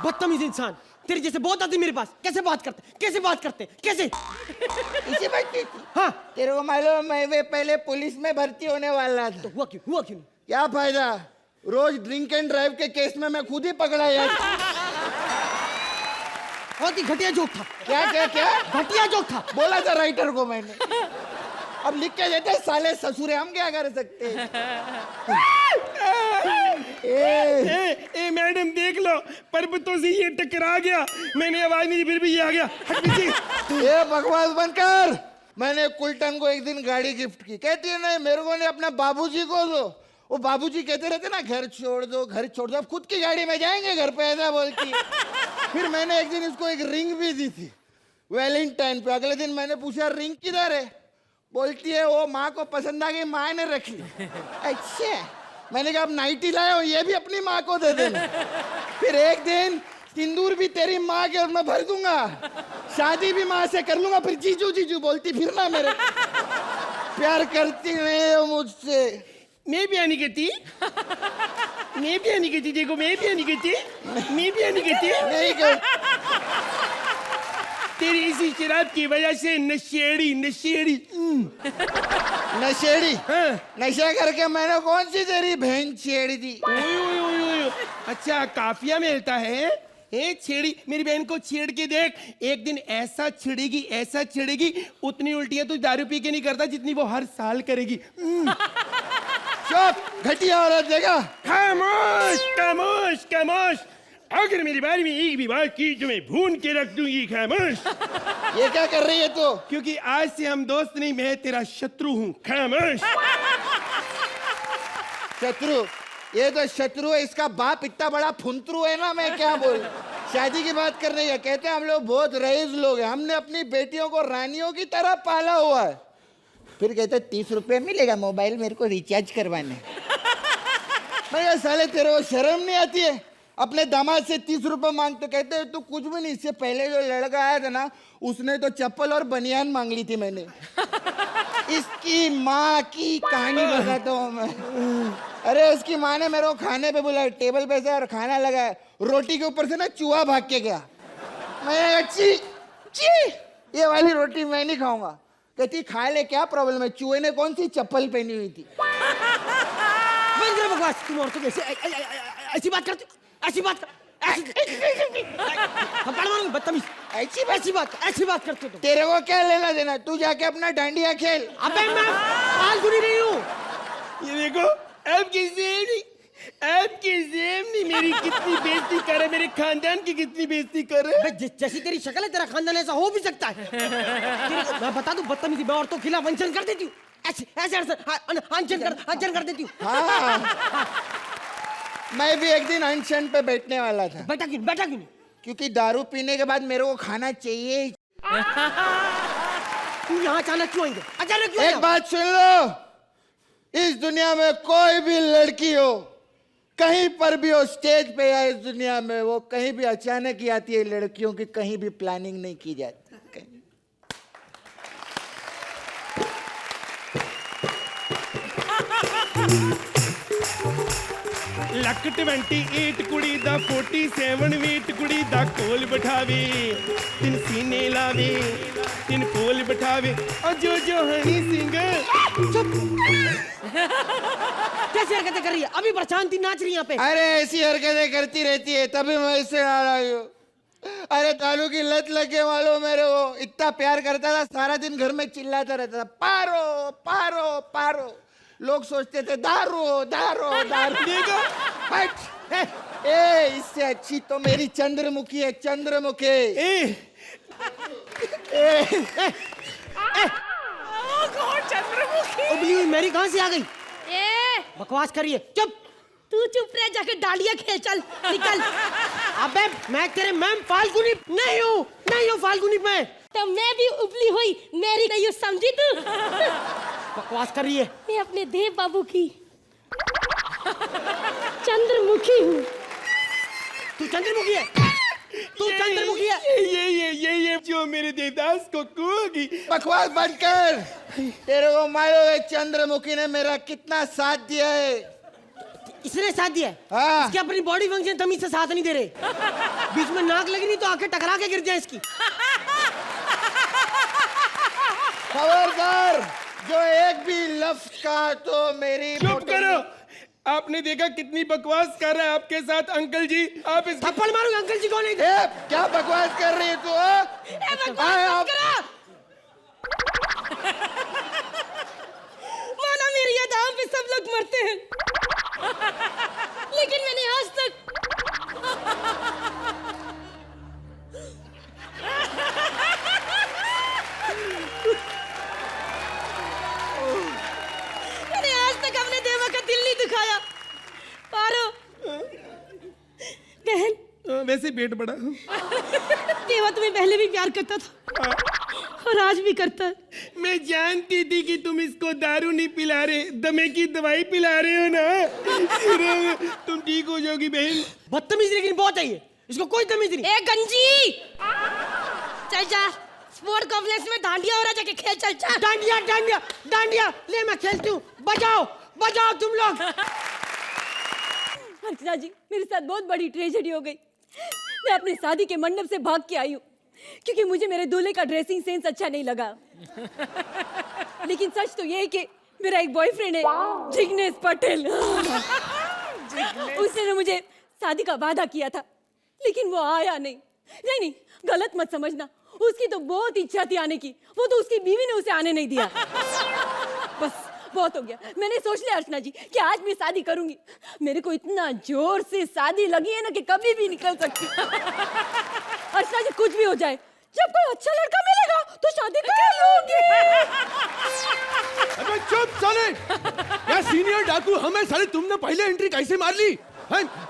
बदतमीज इंसान, तेरे जैसे बहुत आते मेरे पास। कैसे बात करते, कैसे बात करते, कैसे? इसी बात की थी। हाँ, तेरे को मालूम मैं पहले पुलिस में भर्ती होने वाला था। तो हुआ क्यों? हुआ क्यों? क्या फायदा, रोज ड्रिंक एंड ड्राइव के केस में मैं खुद ही पकड़ा यार। बहुत ही घटिया जोक था। क्या क्या क्या? घटिया जोक था। बोला था राइटर को मैंने। अब लिख के देते साले ससुरे, हम क्या कर सकते हैं? ए मैडम देख लो, पर्वतों से ये टकरा गया, मैंने आवाज नहीं दी फिर भी ये आ गया। हट पीछे। ये बकवास बंद कर। मैंने कुलटन को एक दिन गाड़ी गिफ्ट की, कहती है नहीं मेरे को नहीं, अपने बाबूजी को दो। वो बाबूजी कहते रहते ना घर छोड़ दो, घर छोड़ दो, अब खुद की गाड़ी में जाएंगे घर पे, ऐसा बोलती। फिर मैंने एक दिन इसको एक रिंग भी दी थी वैलेंटाइन पे। अगले दिन मैंने पूछा रिंग किधर है, बोलती है वो माँ को पसंद आ गई, माँ ने रख ली। अच्छा, मैंने कहा अब नाइटी लाए हो, ये भी अपनी माँ को दे देना। फिर एक दिन सिंदूर भी तेरी माँ के और मैं भर दूंगा, शादी भी माँ से कर लूंगा। फिर जीजू जीजू बोलती फिर ना मेरे। प्यार करती नहीं हो मुझसे। मैं भी आनी कहती, मैं भी आनी कहती, देखो मैं भी आनी कहती, मैं भी आनी कहती। नहीं कर। तेरी इसी शराब की वजह से नशेड़ी नशेड़ी नशेड़ी? हाँ। नशा करके मैंने कौन सी तेरी बहन छेड़ी थी? ओए, अच्छा काफिया मिलता है। ए छेड़ी, मेरी बहन को छेड़ के देख, एक दिन ऐसा छिड़ेगी, ऐसा छिड़ेगी, उतनी उल्टियां तू दारू पी के नहीं करता जितनी वो हर साल करेगी। चुप, घटिया औरत देगा। खामोश खामोश खामोश, अगर मेरे बारे में एक भी बात की तो मैं भून के रख दूंगी। खामोश। ये क्या कर रही है तू? क्योंकि आज से हम दोस्त नहीं, मैं तेरा शत्रु हूँ। खामोश। शत्रु? ये तो शत्रु है, इसका बाप इतना बड़ा फुंतरू है ना, मैं क्या बोल। शादी की बात कर रही है, कहते हैं हम लोग बहुत रईस लोग हैं, हमने अपनी बेटियों को रानियों की तरह पाला हुआ है। फिर कहते 30 रुपए मिलेगा मोबाइल मेरे को रिचार्ज करवाने। मैं साले तेरे को शर्म नहीं आती है? अपने दामाद से 30 रुपए मांगते, कहते हैं तू कुछ भी नहीं। इससे पहले जो लड़का आया था ना, उसने तो चप्पल और बनियान मांग ली थी मैंने। इसकी माँ की कहानी बताता हूँ मैं। अरे उसकी माँ ने मेरे को खाने पे बुलाया, टेबल पे से और खाना लगाया, रोटी के ऊपर से ना चूहा भाग के गया। मैं अच्छी ची, ये वाली रोटी मैं नहीं खाऊंगा। कहती खा ले, क्या प्रॉब्लम है, चूहे ने कौन सी चप्पल पहनी हुई थी? बंद करो बकवास। तुम औरतों कैसे ऐसी बात करते हो? ऐसी बात बदतमीज। ऐसी बात करते हो तुम। तेरे को क्या लेना देना, तू जाके अपना डांडिया खेल। अबे मैं फालतू नहीं हूँ। ये देखो आपकी जेब नहीं मेरी कितनी बेइज्जती कर है, मेरे खानदान की कितनी बेइज्जती कर है। जैसी तेरी शक्ल है, तेरा खानदान ऐसा हो भी सकता है। मैं बता दूं बदतमीजी, मैं औरतों के खिलाफ अनशन कर देती हूँ। ऐसे अनशन कर देती हूँ। हाँ, मैं भी एक दिन अनशन पे बैठने वाला था। बैठा क्यों? क्योंकि दारू पीने के बाद मेरे को खाना चाहिए। तू यहाँ अचानक क्यों आएंगे? अचानक क्यों? एक बात सुन लो, इस दुनिया में कोई भी लड़की हो, कहीं पर भी हो, स्टेज पे या इस दुनिया में, वो कहीं भी अचानक ही आती है। लड़कियों की कहीं भी प्लानिंग नहीं की जाती। ਲੱਕ 28 ਕੁੜੀ ਦਾ 47 weight ਕੁੜੀ ਦਾ ਕੋਲ ਬਿਠਾਵੇ ਤਿੰਨ ਸੀਨੇ ਲਾਵੇ ਤਿੰਨ ਕੋਲ ਬਿਠਾਵੇ ਓ ਜੋ ਜੋ ਹਨੀ ਸਿੰਘ कैसी हरकतें कर रही है? अभी प्रशांति नाच रही है यहाँ पे। अरे ऐसी हरकतें करती रहती है तभी मैं इससे आ रही हूँ। अरे तालू की लत लगे मालूम मेरे को, इतना प्यार करता था, सारा दिन घर में चिल्लाता रहता था, पारो पारो पारो। लोग सोचते थे दारू दारू दारू। देखो हट। ए इससे अच्छी तो मेरी चंद्रमुखी है, चंद्रमुखी। उबली हुई मेरी कहाँ से आ गई? ए बकवास करिए, चुप। तू चुप रह, जाके डालियां खेल, चल निकल। अबे मैं तेरे मैम फाल्गुनी नहीं हूँ फाल्गुनी मैं। तो मैं भी उबली हुई मेरी नहीं हूँ, समझी तू? बकवास कर रही है। मैं अपने देव बाबू की चंद्रमुखी हूँ। तू चंद्रमुखी है, तू चंद्रमुखी है। ये जो मेरे देवदास को कहोगी। बकवास बंद कर। तेरे को मालूम है चंद्रमुखी ने मेरा कितना साथ दिया है? इसने साथ दिया है? हाँ। इसकी अपनी बॉडी फंक्शन तमीज से साथ नहीं दे रहे। बीच में नाक लगी नहीं तो आंखें टकरा के गिर जाए इसकी। खबरदार, जो एक भी लफ्ज कहा तो मेरी चुप करो। आपने देखा कितनी बकवास कर रहा है आपके साथ अंकल जी। आप इस थप्पड़ मारूंगा। अंकल जी कौन है? ए, क्या बकवास कर रही है तू? माना मेरी यादाओं पे सब लोग मरते हैं, लेकिन मैंने आज तक अपने देवा का दिल नहीं दुखाया। पारो बहन, वैसे पेट बड़ा। देवा तुम्हें पहले भी प्यार करता था और आज भी करता है। मैं जानती थी कि तुम इसको दारू नहीं पिला रहे, दमे की दवाई पिला रहे हो ना। तुम ठीक हो जाओगी बहन। बदतमीज लेकिन बहुत है ये, इसको कोई तमीज नहीं। ए गंजी, चल जा स्पोर्ट कॉम्प्लेक्स में डांडिया हो रहा, जाके खेल, चल जा। डांडिया डांडिया डांडिया ले, मैं खेलती हूँ। बजाओ बजाओ तुम लोग। अर्चना जी, मेरे साथ बहुत बड़ी ट्रेजेडी हो गई। मैं अपनी शादी के मंडप से भाग के आई हूँ क्योंकि मुझे मेरे दूल्हे का ड्रेसिंग सेंस अच्छा नहीं लगा। लेकिन सच तो ये है कि मेरा एक बॉयफ्रेंड है, जिग्नेश पटेल। उसने ना मुझे शादी का वादा किया था, लेकिन वो आया नहीं। नहीं, गलत मत समझना, उसकी तो बहुत इच्छा थी आने की, वो तो उसकी बीवी ने उसे आने नहीं दिया। बस बहुत हो गया। मैंने सोच लिया अर्चना जी कि आज मैं शादी करूंगी। मेरे को इतना जोर से शादी लगी है ना कि कभी भी निकल सकती। अर्चना जी, कुछ भी हो जाए, जब कोई अच्छा लड़का मिलेगा तो शादी कर लूंगी। अबे चुप साले, क्या सीनियर डाकू हमें साले, तुमने पहले एंट्री कैसे मार ली?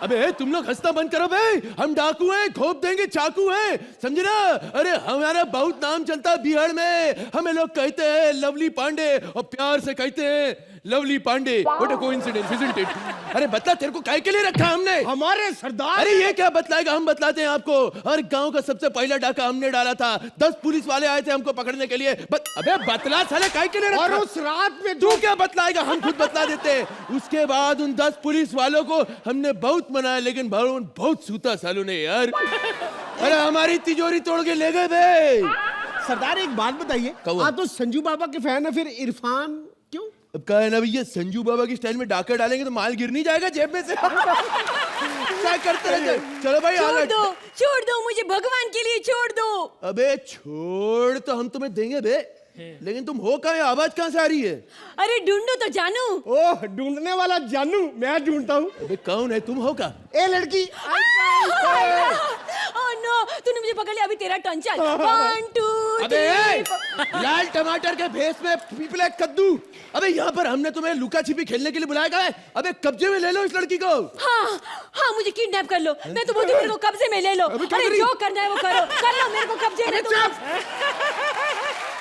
अबे तुम लोग हंसना बंद करो बे, हम डाकू हैं, घोप देंगे चाकू हैं, समझे ना? अरे हमारा बहुत नाम चलता है बिहार में, हमें लोग कहते हैं लवली पांडे और प्यार से कहते हैं Lovely Pandey. What a coincidence, isn't it? अरे बतला, तेरे को काहे के लिए रखा हमने? हमारे सरदार। अरे ये क्या बतलाएगा, हम बतलाते हैं आपको। हर गांव का सबसे पहला डाका हमने डाला था, 10 पुलिस वाले आए थे हमको पकड़ने के लिए। अबे बतला साले, काहे के लिए रखा? और उस रात में तू क्या बतलाएगा, हम खुद बतला देते। उसके बाद उन 10 पुलिस वालों को हमने बहुत मनाया, लेकिन बहुत सूता सालों ने यार। अरे हमारी तिजोरी तोड़ के ले गए बे। सरदार एक बात बताइए, आप तो संजू बाबा के फैन है, फिर इरफान क्यों? अब कहा है ना भैया, संजू बाबा की स्टाइल में डाका डालेंगे तो माल गिर नहीं जाएगा जेब में से। क्या करते रहते? चलो भाई छोड़ दो मुझे, भगवान के लिए छोड़ दो। अबे छोड़ तो हम तुम्हें देंगे बे, लेकिन तुम हो कहाँ? आवाज कहाँ से आ रही है? अरे ढूंढो तो जानू। ओह, ढूंढने वाला जानू, मैं ढूंढता हूँ। अबे कौन है, तुम हो का? ए लड़की। ओह नो, तूने मुझे पकड़ लिया, अभी तेरा टर्न। चल 1 2 अबे 3 लाल टमाटर के भेस में पीपले कद्दू। अबे यहाँ पर हमने तुम्हें लुका छिपी खेलने के लिए बुलाया गया है। अबे कब्जे में ले लो इस लड़की को। हाँ मुझे किडनैप कर लो। मैं तो बोलती हूँ मेरे को कब्जे में ले लो। अरे जो करना है वो करो, कर लो, मेरे को कब्जे में।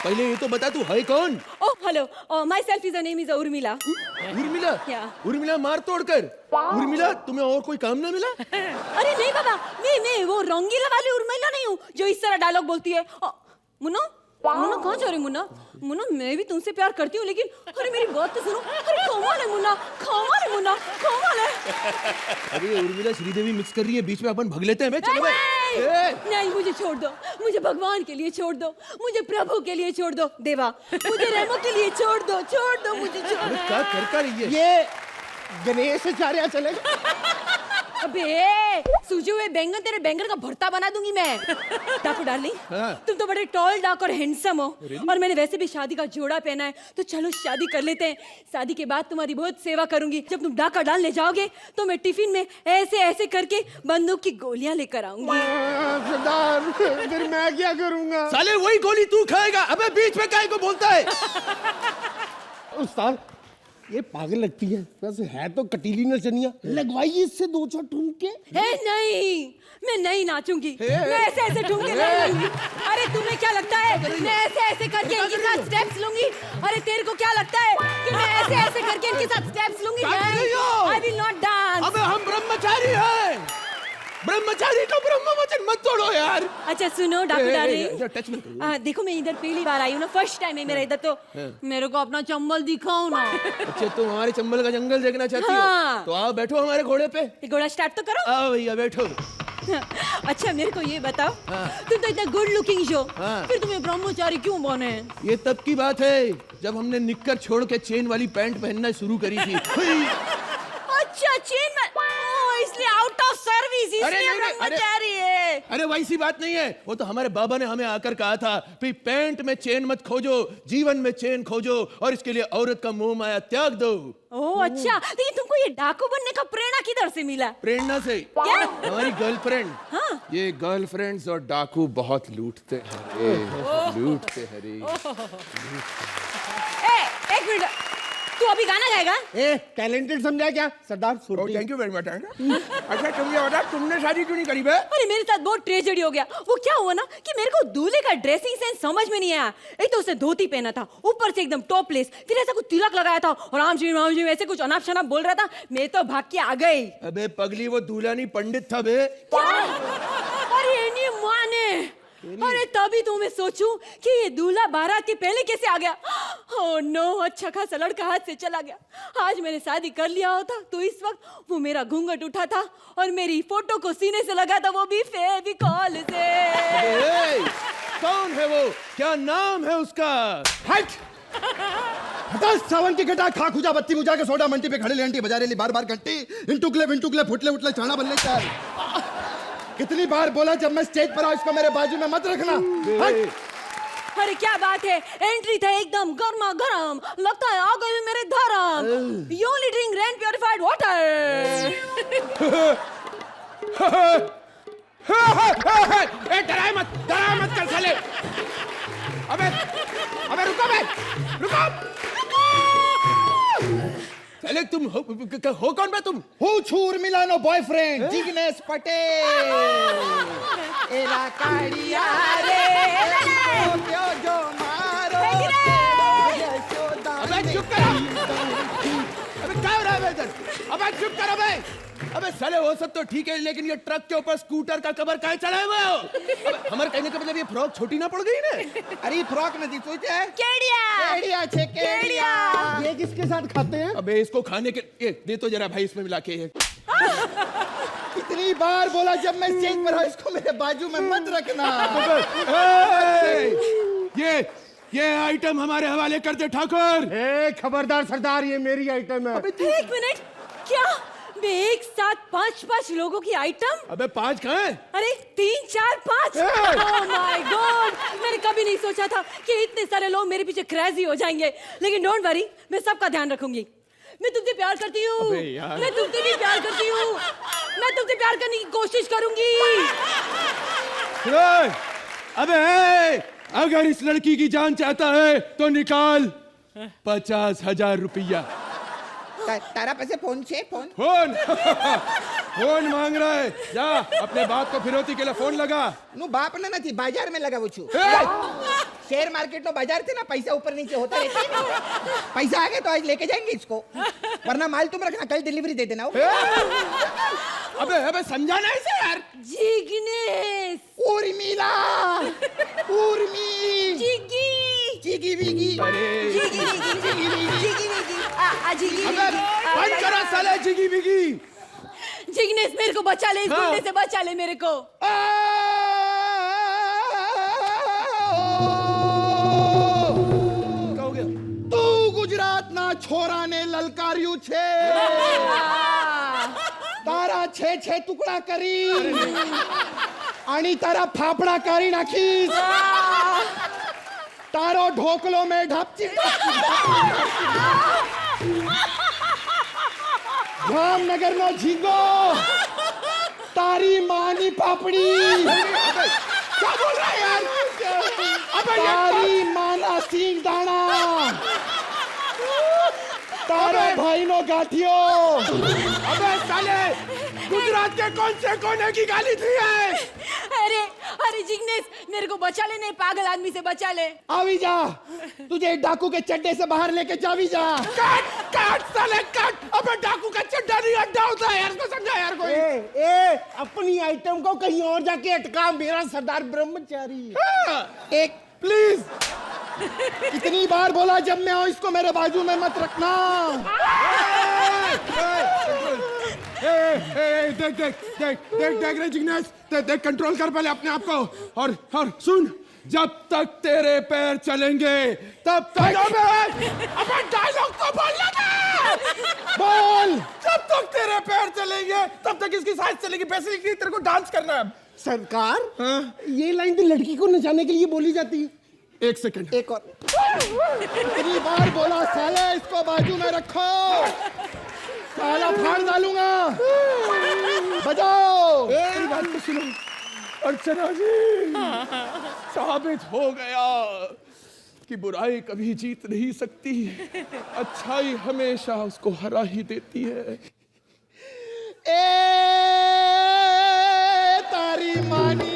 पहले ये तो बता तू है कौन? Oh hello, my self is name is Urmila. Urmila? Urmila मार तोड़ कर। उर्मिला, तुम्हें और कोई काम ना मिला? अरे नहीं बाबा, मैं वो रंगीला वाली उर्मिला नहीं हूँ जो इस तरह डायलॉग बोलती है। मुन्नो मुन्ना कहाँ जा रही मुन्ना? मुन्ना मैं भी तुमसे प्यार करती हूँ लेकिन अरे मेरी बात तो सुनो। अरे कमाल है मुन्ना, कमाल है मुन्ना, कमाल है। अरे उर्मिला श्रीदेवी मिक्स कर रही है, बीच में अपन भग लेते हैं बे, चलो बे। नहीं, नहीं मुझे छोड़ दो, मुझे भगवान के लिए छोड़ दो, मुझे प्रभु के लिए छोड़ दो, देवा मुझे रेमो के लिए छोड़ दो मुझे छोड़ अरे दो। क्या कर रही है ये गणेश आचार्य चलेगा? अबे सूजे हुए बैंगन तेरे बैंगन का भरता बना दूंगी मैं। डाकू डार्लिंग, तुम तो बड़े टॉल डाक और हैंडसम हो और मैंने वैसे भी शादी का जोड़ा पहना है, तो चलो शादी कर लेते हैं। शादी के बाद तुम्हारी बहुत सेवा करूंगी। जब तुम डाका डालने जाओगे तो मैं टिफिन में ऐसे ऐसे करके बंदूक की गोलियां लेकर आऊंगी। सरदार फिर मैं क्या करूंगा? साले वही गोली तू खाएगा। अबे बीच में काहे को बोलता है? उस्ताद ये पागल लगती है, वैसे है तो कटीली नचनिया, लगवाइए इससे 2-4 ठुमके। नहीं, मैं नहीं नाचूंगी, मैं ऐसे ऐसे ठुमके नहीं लूंगी। अरे तुम्हें क्या लगता है मैं ऐसे ऐसे करके इनके साथ स्टेप्स लूंगी? अरे तेरे को क्या लगता है कि मैं ऐसे ऐसे करके इनके साथ स्टेप्स लूंगी? I will not dance. अबे हम ब्रह्मचारी हैं, ब्रह्मचारी तो ब्रह्मवचन मत तोड़ो यार। अच्छा सुनो डाकू डार्लिंग, टच मत करो। देखो मैं इधर पहली बार आई हूँ ना, फर्स्ट टाइम है मेरा इधर, तो मेरे को अपना चंबल दिखाओ ना। अच्छा तुम हमारे चंबल का जंगल देखना चाहती हाँ। हो? तो आओ बैठो हमारे घोड़े पे। ये घोड़ा स्टार्ट तो करो। आओ भैया बैठो। अच्छा मेरे को ये बताओ, तुम तो इतना गुड लुकिंग हो, फिर तुम्हें ब्रह्मचारी क्यों बने? ये तब की बात है जब हमने निक्कर छोड़ के चेन वाली पैंट पहनना शुरू करी थी। अच्छा चेन में, इसलिए आउट ऑफ सर्विस, इसलिए ब्रह्मचारी है। अरे वैसी बात नहीं है, वो तो हमारे बाबा ने हमें आकर कहा था कि पैंट में चेन मत खोजो, जीवन में चेन खोजो और इसके लिए औरत का मोह माया त्याग दो। ओह अच्छा, लेकिन तुमको ये डाकू बनने का प्रेरणा किधर से मिला? प्रेरणा से। क्या? हमारी गर्लफ्रेंड। हाँ? ये गर्लफ्रेंड्स और डाकू बहुत लूटते हैं, लूटते हैं रे। एक मिनट, तू अभी गाना गाएगा? टैलेंटेड समझा क्या सरदार? Thank you very much. अच्छा तुम ये बता, तुमने शादी क्यों नहीं करी बे? अरे मेरे साथ बहुत ट्रेजेडी हो गया। वो क्या हुआ ना कि मेरे को दूल्हे का ड्रेसिंग सेंस समझ में नहीं आया। एक तो उसने धोती पहना था, ऊपर से एकदम टॉपलेस, फिर ऐसा कुछ तिलक लगाया था और आम जी ऐसे कुछ अनाप शनाप बोल रहा था। मैं तो भाग के आ गई। अबे पगली वो दूल्हा नहीं पंडित था बे। अरे नहीं माने, अरे तभी तो मैं सोचूं कि ये दूल्हा बारात के पहले कैसे आ गया। ओह नो, अच्छा खासा लड़का हाथ से चला गया। आज मैंने शादी कर लिया होता तो इस वक्त वो मेरा घूंघट उठा था और मेरी फोटो को सीने से लगा था, वो भी फेविकॉल से। कौन है वो? क्या नाम है उसका? हट हटा सावन की घटा, खा खुजा बत्ती बुझा के सोडा मंटी पे खड़े ले अंटी बजा रही बार बार घंटी, इंटुकले विंटुकले फुटले उठले चाणा बनले चार। कितनी बार बोला जब मैं स्टेज पर आऊं इसको मेरे बाजू में मत रखना। अरे क्या बात है, एंट्री था एकदम गर्मा गर्म, लगता है आ गए मेरे धर्म। You only drink rain purified water। डराए मत कर साले। अबे रुको बे, रुको। अरे तुम हो कौन बे तुम? हूँ छूर मिलानो बॉयफ्रेंड जिग्नेश पटेल। एला काड़िया रे जो मारो। अबे चुप करो। अबे क्या हो रहा है इधर? अबे चुप करो बे। अबे साले वो सब तो ठीक है, लेकिन ये ट्रक के ऊपर स्कूटर का कवर काहे चढ़ाए हुए हो? अबे हमारे कहने का मतलब ये फ्रॉक छोटी ना पड़ गई ना? अरे फ्रॉक नहीं सोचे केड़िया केड़िया। ये किसके साथ खाते हैं? अबे इसको खाने के ये दे तो जरा भाई, इसमें मिला के ये। कितनी बार बोला जब मैं स्टेज पर हूं इसको मेरे बाजू में मत रखना। ये आइटम हमारे हवाले कर दे ठाकुर। खबरदार सरदार, ये मेरी आइटम है। एक मिनट, क्या मैं एक साथ 5-5 लोगों की आइटम? अबे 5 कहाँ हैं? अरे 3, 4, 5। ओह माय गॉड, मैंने कभी नहीं सोचा था कि इतने सारे लोग मेरे पीछे क्रेजी हो जाएंगे, लेकिन डोंट वरी, मैं सबका ध्यान रखूंगी। मैं तुमसे प्यार करती हूँ, मैं तुमसे भी प्यार करती हूँ, मैं तुमसे प्यार करने की कोशिश करूंगी। अबे अगर इस लड़की की जान चाहता है तो निकाल 50,000 रुपया। तारा पैसे फोन से फोन फोन मांग रहा है, जा अपने बाप को फिरौती के लिए फोन लगा। नु बाप ने नहीं बाजार में लगा वो छू। शेयर मार्केट में बाजार थे ना, पैसा ऊपर नीचे होता रहता है। पैसा आ गया तो आज लेके जाएंगे इसको, वरना माल तुम रखना, कल डिलीवरी दे देना। अबे समझाना इसे यार। जिग्नेश, उर्मिला, उर्मी, साले जिगी बिगी। जिग्नेश मेरे को बचा ले, इस गुंडे से बचा ले मेरे को। तू गुजरात ना छोरा ने ललकार्यू छे, तारा छे छे टुकड़ा करी आणि तारा फाफड़ा करी नाखीस, तारो ढोकलो में ढापची जामनगर नो झींगो, तारी मानी पापड़ी। क्या बोल रहा है यार? तारी माना सिंह दाना, तारे भाई नो गाठियो। अबे साले गुजरात के कौन से कोने की गाली थी है? अरे अरे जिग्नेश मेरे को बचा ले, नहीं पागल आदमी से बचा ले। आवी जा, तुझे डाकू के चड्डे से बाहर लेके जावी जा। काट काट साले काट। अबे डाकू का चड्डा नहीं अड्डा होता है यार, इसको समझा यार कोई। ए अपनी आइटम को कहीं और जाके अटका, मेरा सरदार ब्रह्मचारी। एक प्लीज, कितनी बार बोला जब मैं हूं इसको मेरे बाजू में मत रखना। देख देख देख देख देख रे जिग्नेश, देख कंट्रोल कर पहले अपने आप को। और सुन, जब तक तेरे पैर चलेंगे तब तक। अबे डायलॉग तो बोलना था। बोल। जब तक तेरे पैर चलेंगे तब तक इसकी सांस चलेगी। बेसिकली तेरे को डांस करना है। सरकार, ये लाइन तो लड़की को नचाने के लिए बोली जाती है। एक सेकंड, एक और। कितनी बार बोला साले इसको बाजू में रखो, साला फाड़ डालूंगा। बजाओ। मेरी बात तो सुनो। अर्चना जी, साबित हो गया कि बुराई कभी जीत नहीं सकती, अच्छाई हमेशा उसको हरा ही देती है। तारी मानी।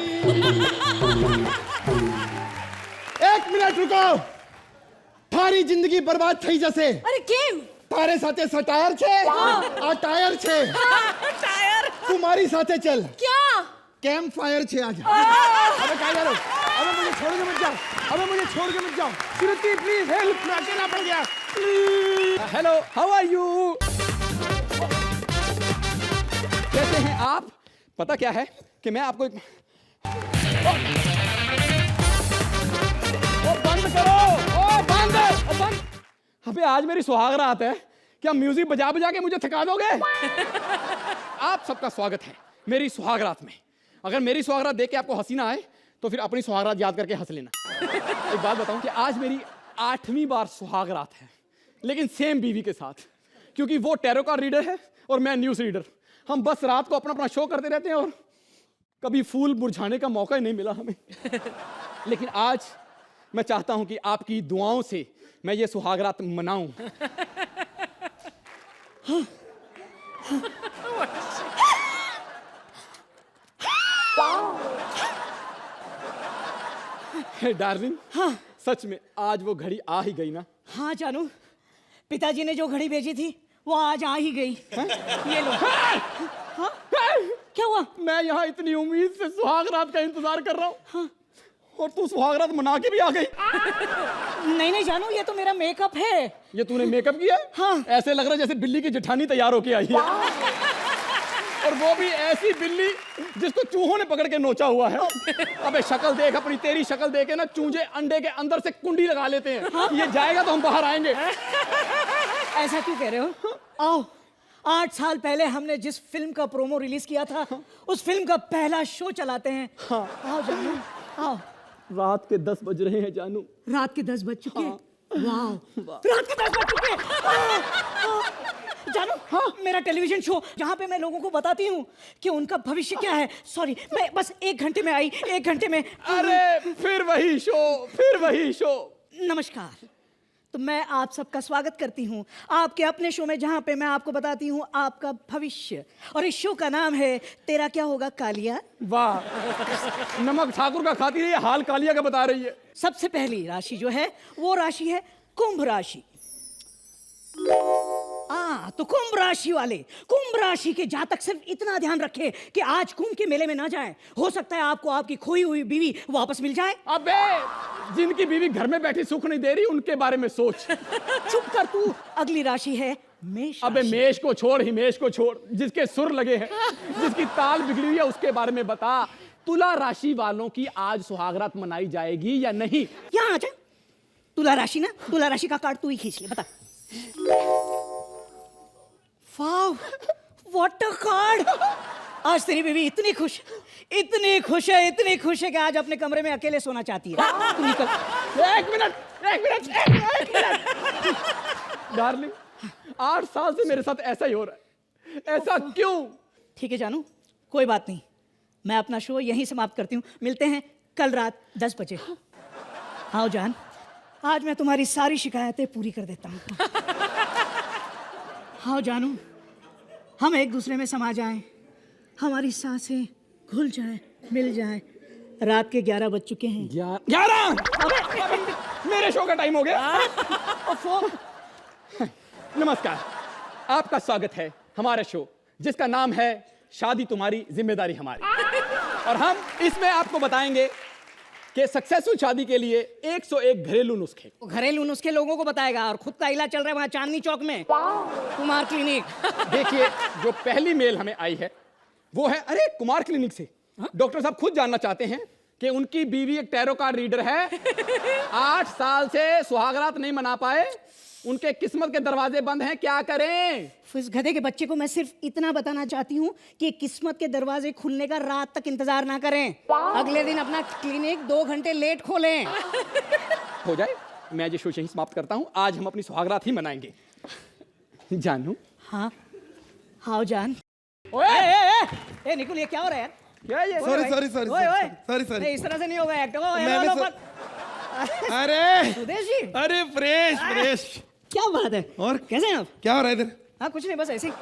एक मिनट रुको, थारी जिंदगी बर्बाद थई जैसे। अरे केम? तारे साथे सटायर छे आ टायर छे। टायर? तुम्हारी साथे चल। क्या? कैंप फायर छे आज। अबे क्या करो? अबे मुझे छोड़ के मत जाओ, अबे मुझे छोड़ के मत जाओ। श्रुति प्लीज हेल्प, मैं अकेला पड़ गया। Hello, how are you? कैसे हैं आप? पता क्या है कि मैं आपको एक... ओ बंद करो, ओ बंद, ओ बंद। अबे आज मेरी सुहाग रात है, क्या म्यूजिक बजा बजा के मुझे थका दोगे? आप सबका स्वागत है मेरी सुहाग रात में। अगर मेरी सुहाग रात देख के आपको हंसी ना आए तो फिर अपनी सुहाग रात याद करके हंस लेना। एक बात बताऊं कि आज मेरी 8वीं बार सुहाग रात है, लेकिन सेम बीवी के साथ, क्योंकि वो टैरो कार्ड रीडर है और मैं न्यूज रीडर। हम बस रात को अपना अपना शो करते रहते हैं और कभी फूल मुरझाने का मौका ही नहीं मिला हमें। लेकिन आज मैं चाहता हूं कि आपकी दुआओं से मैं ये सुहाग रात मनाऊं। हे डार्लिंग, हाँ सच में आज वो घड़ी आ ही गई ना? हाँ जानू, पिताजी ने जो घड़ी भेजी थी वो आज आ ही गई। ये लो। हाँ? क्या हुआ? मैं यहाँ इतनी उम्मीद से सुहाग रात का इंतजार कर रहा हूँ, हाँ? और तू सुहाग रात मना के भी आ गई। नहीं नहीं जानू, ये तो मेरा मेकअप है। ये तूने मेकअप किया? हाँ। ऐसे लग रहा है जैसे बिल्ली की जेठानी तैयार होके आई है। और वो भी ऐसी बिल्ली जिसको चूहों ने पकड़ के नोचा हुआ है। अबे शक्ल देख अपनी, तेरी शक्ल देखे ना चूजे अंडे के अंदर से कुंडी लगा लेते हैं। हाँ? ये जाएगा तो हम बाहर आएंगे। ऐसा क्यों कह रहे हो? आओ, 8 साल पहले हमने जिस फिल्म का प्रोमो रिलीज किया था, उस फिल्म का पहला शो चलाते हैं। हाँ। आओ जानू, आओ। रात के 10 बज रहे हैं जानू। रात के 10 बज चुके हैं? वाह, रात के 10 बज चुके हैं। जानू, हाँ, मेरा टेलीविजन शो जहाँ पे मैं लोगों को बताती हूँ कि उनका भविष्य क्या है। सॉरी, मैं बस 1 घंटे में आई, 1 घंटे में। अरे फिर वही शो, फिर वही शो। नमस्कार, तो मैं आप सबका स्वागत करती हूँ आपके अपने शो में, जहाँ पे मैं आपको बताती हूँ आपका भविष्य। और इस शो का नाम है तेरा क्या होगा कालिया। वाह, नमक ठाकुर का खाती रही है, हाल कालिया का बता रही है। सबसे पहली राशि जो है वो राशि है कुंभ राशि। तो कुंभ राशि वाले, कुंभ राशि के जातक सिर्फ इतना ध्यान रखें कि आज कुंभ के मेले में ना जाएं। हो सकता है आपको आपकी खोई हुई बीवी वापस मिल जाए। अबे जिनकी बीवी घर में बैठी सुख नहीं दे रही उनके बारे में सोच। चुप कर तू। अगली राशि है मेष अबे राशि। मेष को छोड़, हिमेश को छोड़, जिसके सुर लगे हैं, जिसकी ताल बिगड़ी हुई है, उसके बारे में बता। तुला राशि वालों की आज सुहागरात मनाई जाएगी या नहीं? यहाँ आ जा। तुला राशि ना, तुला राशि का कार्ड तू ही खींच ले, बता। वाव, व्हाट अ कार्ड। आज तेरी बीवी इतनी खुश है कि आज अपने कमरे में अकेले सोना चाहती है। तू निकल। एक मिनट डार्लिंग, 8 साल से मेरे साथ ऐसा ही हो रहा है, ऐसा क्यों? ठीक है जानू, कोई बात नहीं, मैं अपना शो यहीं समाप्त करती हूँ। मिलते हैं कल रात 10 बजे। हाँ जान, आज मैं तुम्हारी सारी शिकायतें पूरी कर देता हूँ। हाँ जानू, हम एक दूसरे में समा जाएं, हमारी सांसें घुल जाएं, मिल जाएं। रात के 11 बज चुके हैं। 11 मेरे शो का टाइम हो गया। नमस्कार, आपका स्वागत है हमारे शो जिसका नाम है शादी तुम्हारी जिम्मेदारी हमारी। और हम इसमें आपको बताएंगे कि सक्सेसफुल शादी के लिए 101 घरेलू नुस्खे। घरेलू नुस्खे लोगों को बताएगा और खुद का इलाज चल रहा है वहाँ चांदनी चौक में, कुमार क्लिनिक। देखिए, जो पहली मेल हमें आई है वो है, अरे कुमार क्लिनिक से डॉक्टर साहब खुद जानना चाहते हैं कि उनकी बीवी एक टैरो कार्ड रीडर है, 8 साल से सुहागरात नहीं मना पाए, उनके किस्मत के दरवाजे बंद हैं, क्या करें? इस गधे के बच्चे को मैं सिर्फ इतना बताना चाहती हूँ कि किस्मत के दरवाजे खुलने का रात तक इंतजार ना करें, अगले दिन अपना क्लिनिक 2 घंटे लेट खोलें। हो जाए, मैं ये शो यहीं समाप्त करता हूँ। आज हम अपनी सुहागरात ही मनाएंगे। जानू? हाँ हाँ जान। ओए निकुल, ये क्या हो रहा है यार? क्या ये? सॉरी इस तरह से नहीं होगा एक्ट। अरे सुदेश जी, अरे फ्रेश क्या बात है? और कैसे हैं आप? क्या हो रहा है इधर? हाँ कुछ नहीं, बस ऐसे ही।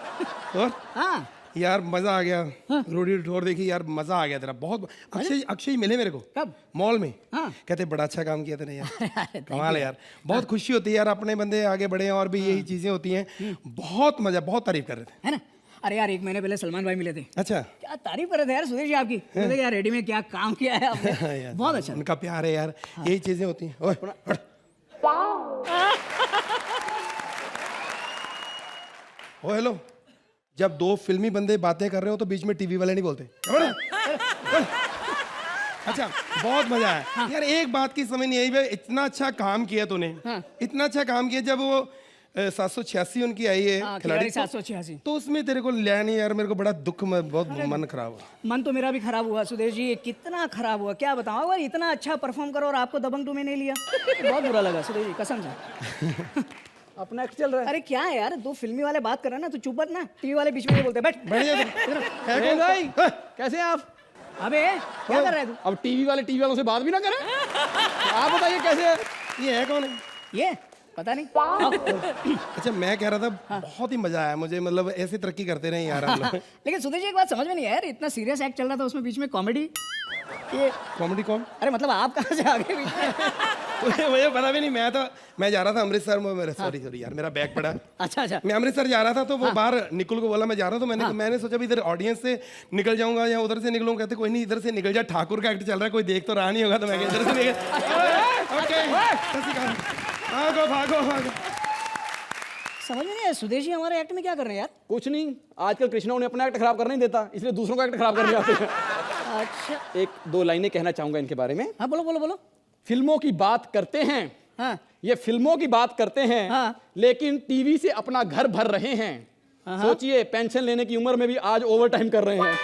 और हाँ यार मजा आ गया। रोडी ठोर देखी यार, मजा आ गया तेरा बहुत। अक्षय मिले मेरे को कब? मॉल में। हाँ। कहते बड़ा अच्छा काम किया तूने यार। कमाल है यार, बहुत खुशी होती है यार, अपने बंदे आगे बढ़े हैं और भी यही चीजें होती हैं। बहुत मजा, बहुत तारीफ कर रहे थे, है ना? अरे यार 1 महीने पहले सलमान भाई मिले थे। अच्छा। क्या तारीफ कर रहे थे यार सुदेश जी आपकी। बोले यार रेडी में क्या काम किया है आपने। यार, बहुत अच्छा। उनका प्यार है यार, यही चीजें होती हैं। ओए हट। ओ हेलो, जब 2 फिल्मी बंदे बातें कर रहे हो तो बीच में टीवी वाले नहीं बोलते। अच्छा, बहुत मजा आया यार। एक बात की समझ नहीं आई भाई, इतना अच्छा काम किया तूने, इतना अच्छा काम किया। जब वो 786 उनकी आई है खिलाड़ी 786, तो उसमें तेरे को लिया नहीं यार। मेरे को बड़ा दुख, बहुत मन खराब हुआ। मन तो मेरा भी खराब हुआ सुदेश जी, कितना खराब हुआ क्या बताऊं। अगर इतना अच्छा परफॉर्म करो और आपको दबंग 2 में नहीं लिया, बहुत बुरा लगा सुदेश जी, कसम से। अपना एक्ट चल रहा है। अरे क्या है यार, 2 फिल्मी वाले बात कर रहे हैं ना, तू चुप मत ना, टीवी वाले बीच में नहीं बोलते। बैठ है भाई, कैसे हैं आप? अबे क्या कर रहा है तू? अब टीवी वालों से बात भी ना करें। आप बताइए कैसे है? ये है कौन है? ये पता नहीं। अच्छा, मैं कह रहा था बहुत ही मजा आया मुझे, मतलब ऐसे तरक्की करते रहे यार हम लोग। लेकिन सुदेश जी एक बात समझ में नहीं आया यार, इतना सीरियस एक्ट चल रहा था उसमें बीच में कॉमेडी। ये कॉमेडी कौन? अरे मतलब आप कहाँ से आ गए बीच में? मुझे पता भी नहीं। मैं जा रहा था अमृतसर में, मेरा सॉरी यार, मेरा बैग पड़ा। अच्छा। मैं अमृतसर जा रहा था तो वो बाहर निकुल को बोला मैं जा रहा हूँ, तो मैंने सोचा भी इधर ऑडियंस से निकल जाऊंगा या उधर से निकलूंगा। कहते कोई नहीं, इधर से निकल जा, ठाकुर का एक्ट चल रहा है, कोई देख तो रहा नहीं होगा। तो मैं इधर से निकल। भागो। समझ में नहीं आया सुदेश जी हमारे एक्ट में क्या कर रहे हैं यार? कुछ नहीं, आजकल कृष्णा उन्हें अपना एक्ट खराब करने नहीं देता, इसलिए दूसरों का एक्ट खराब करने आते हैं। अच्छा। 1-2 लाइनें कहना चाहूंगा इनके बारे में। हाँ बोलो। फिल्मों की बात करते हैं, हाँ ये फिल्मों की बात करते हैं, हाँ। लेकिन टीवी से अपना घर भर रहे हैं। सोचिए, पेंशन लेने की उम्र में भी आज ओवर टाइम कर रहे हैं।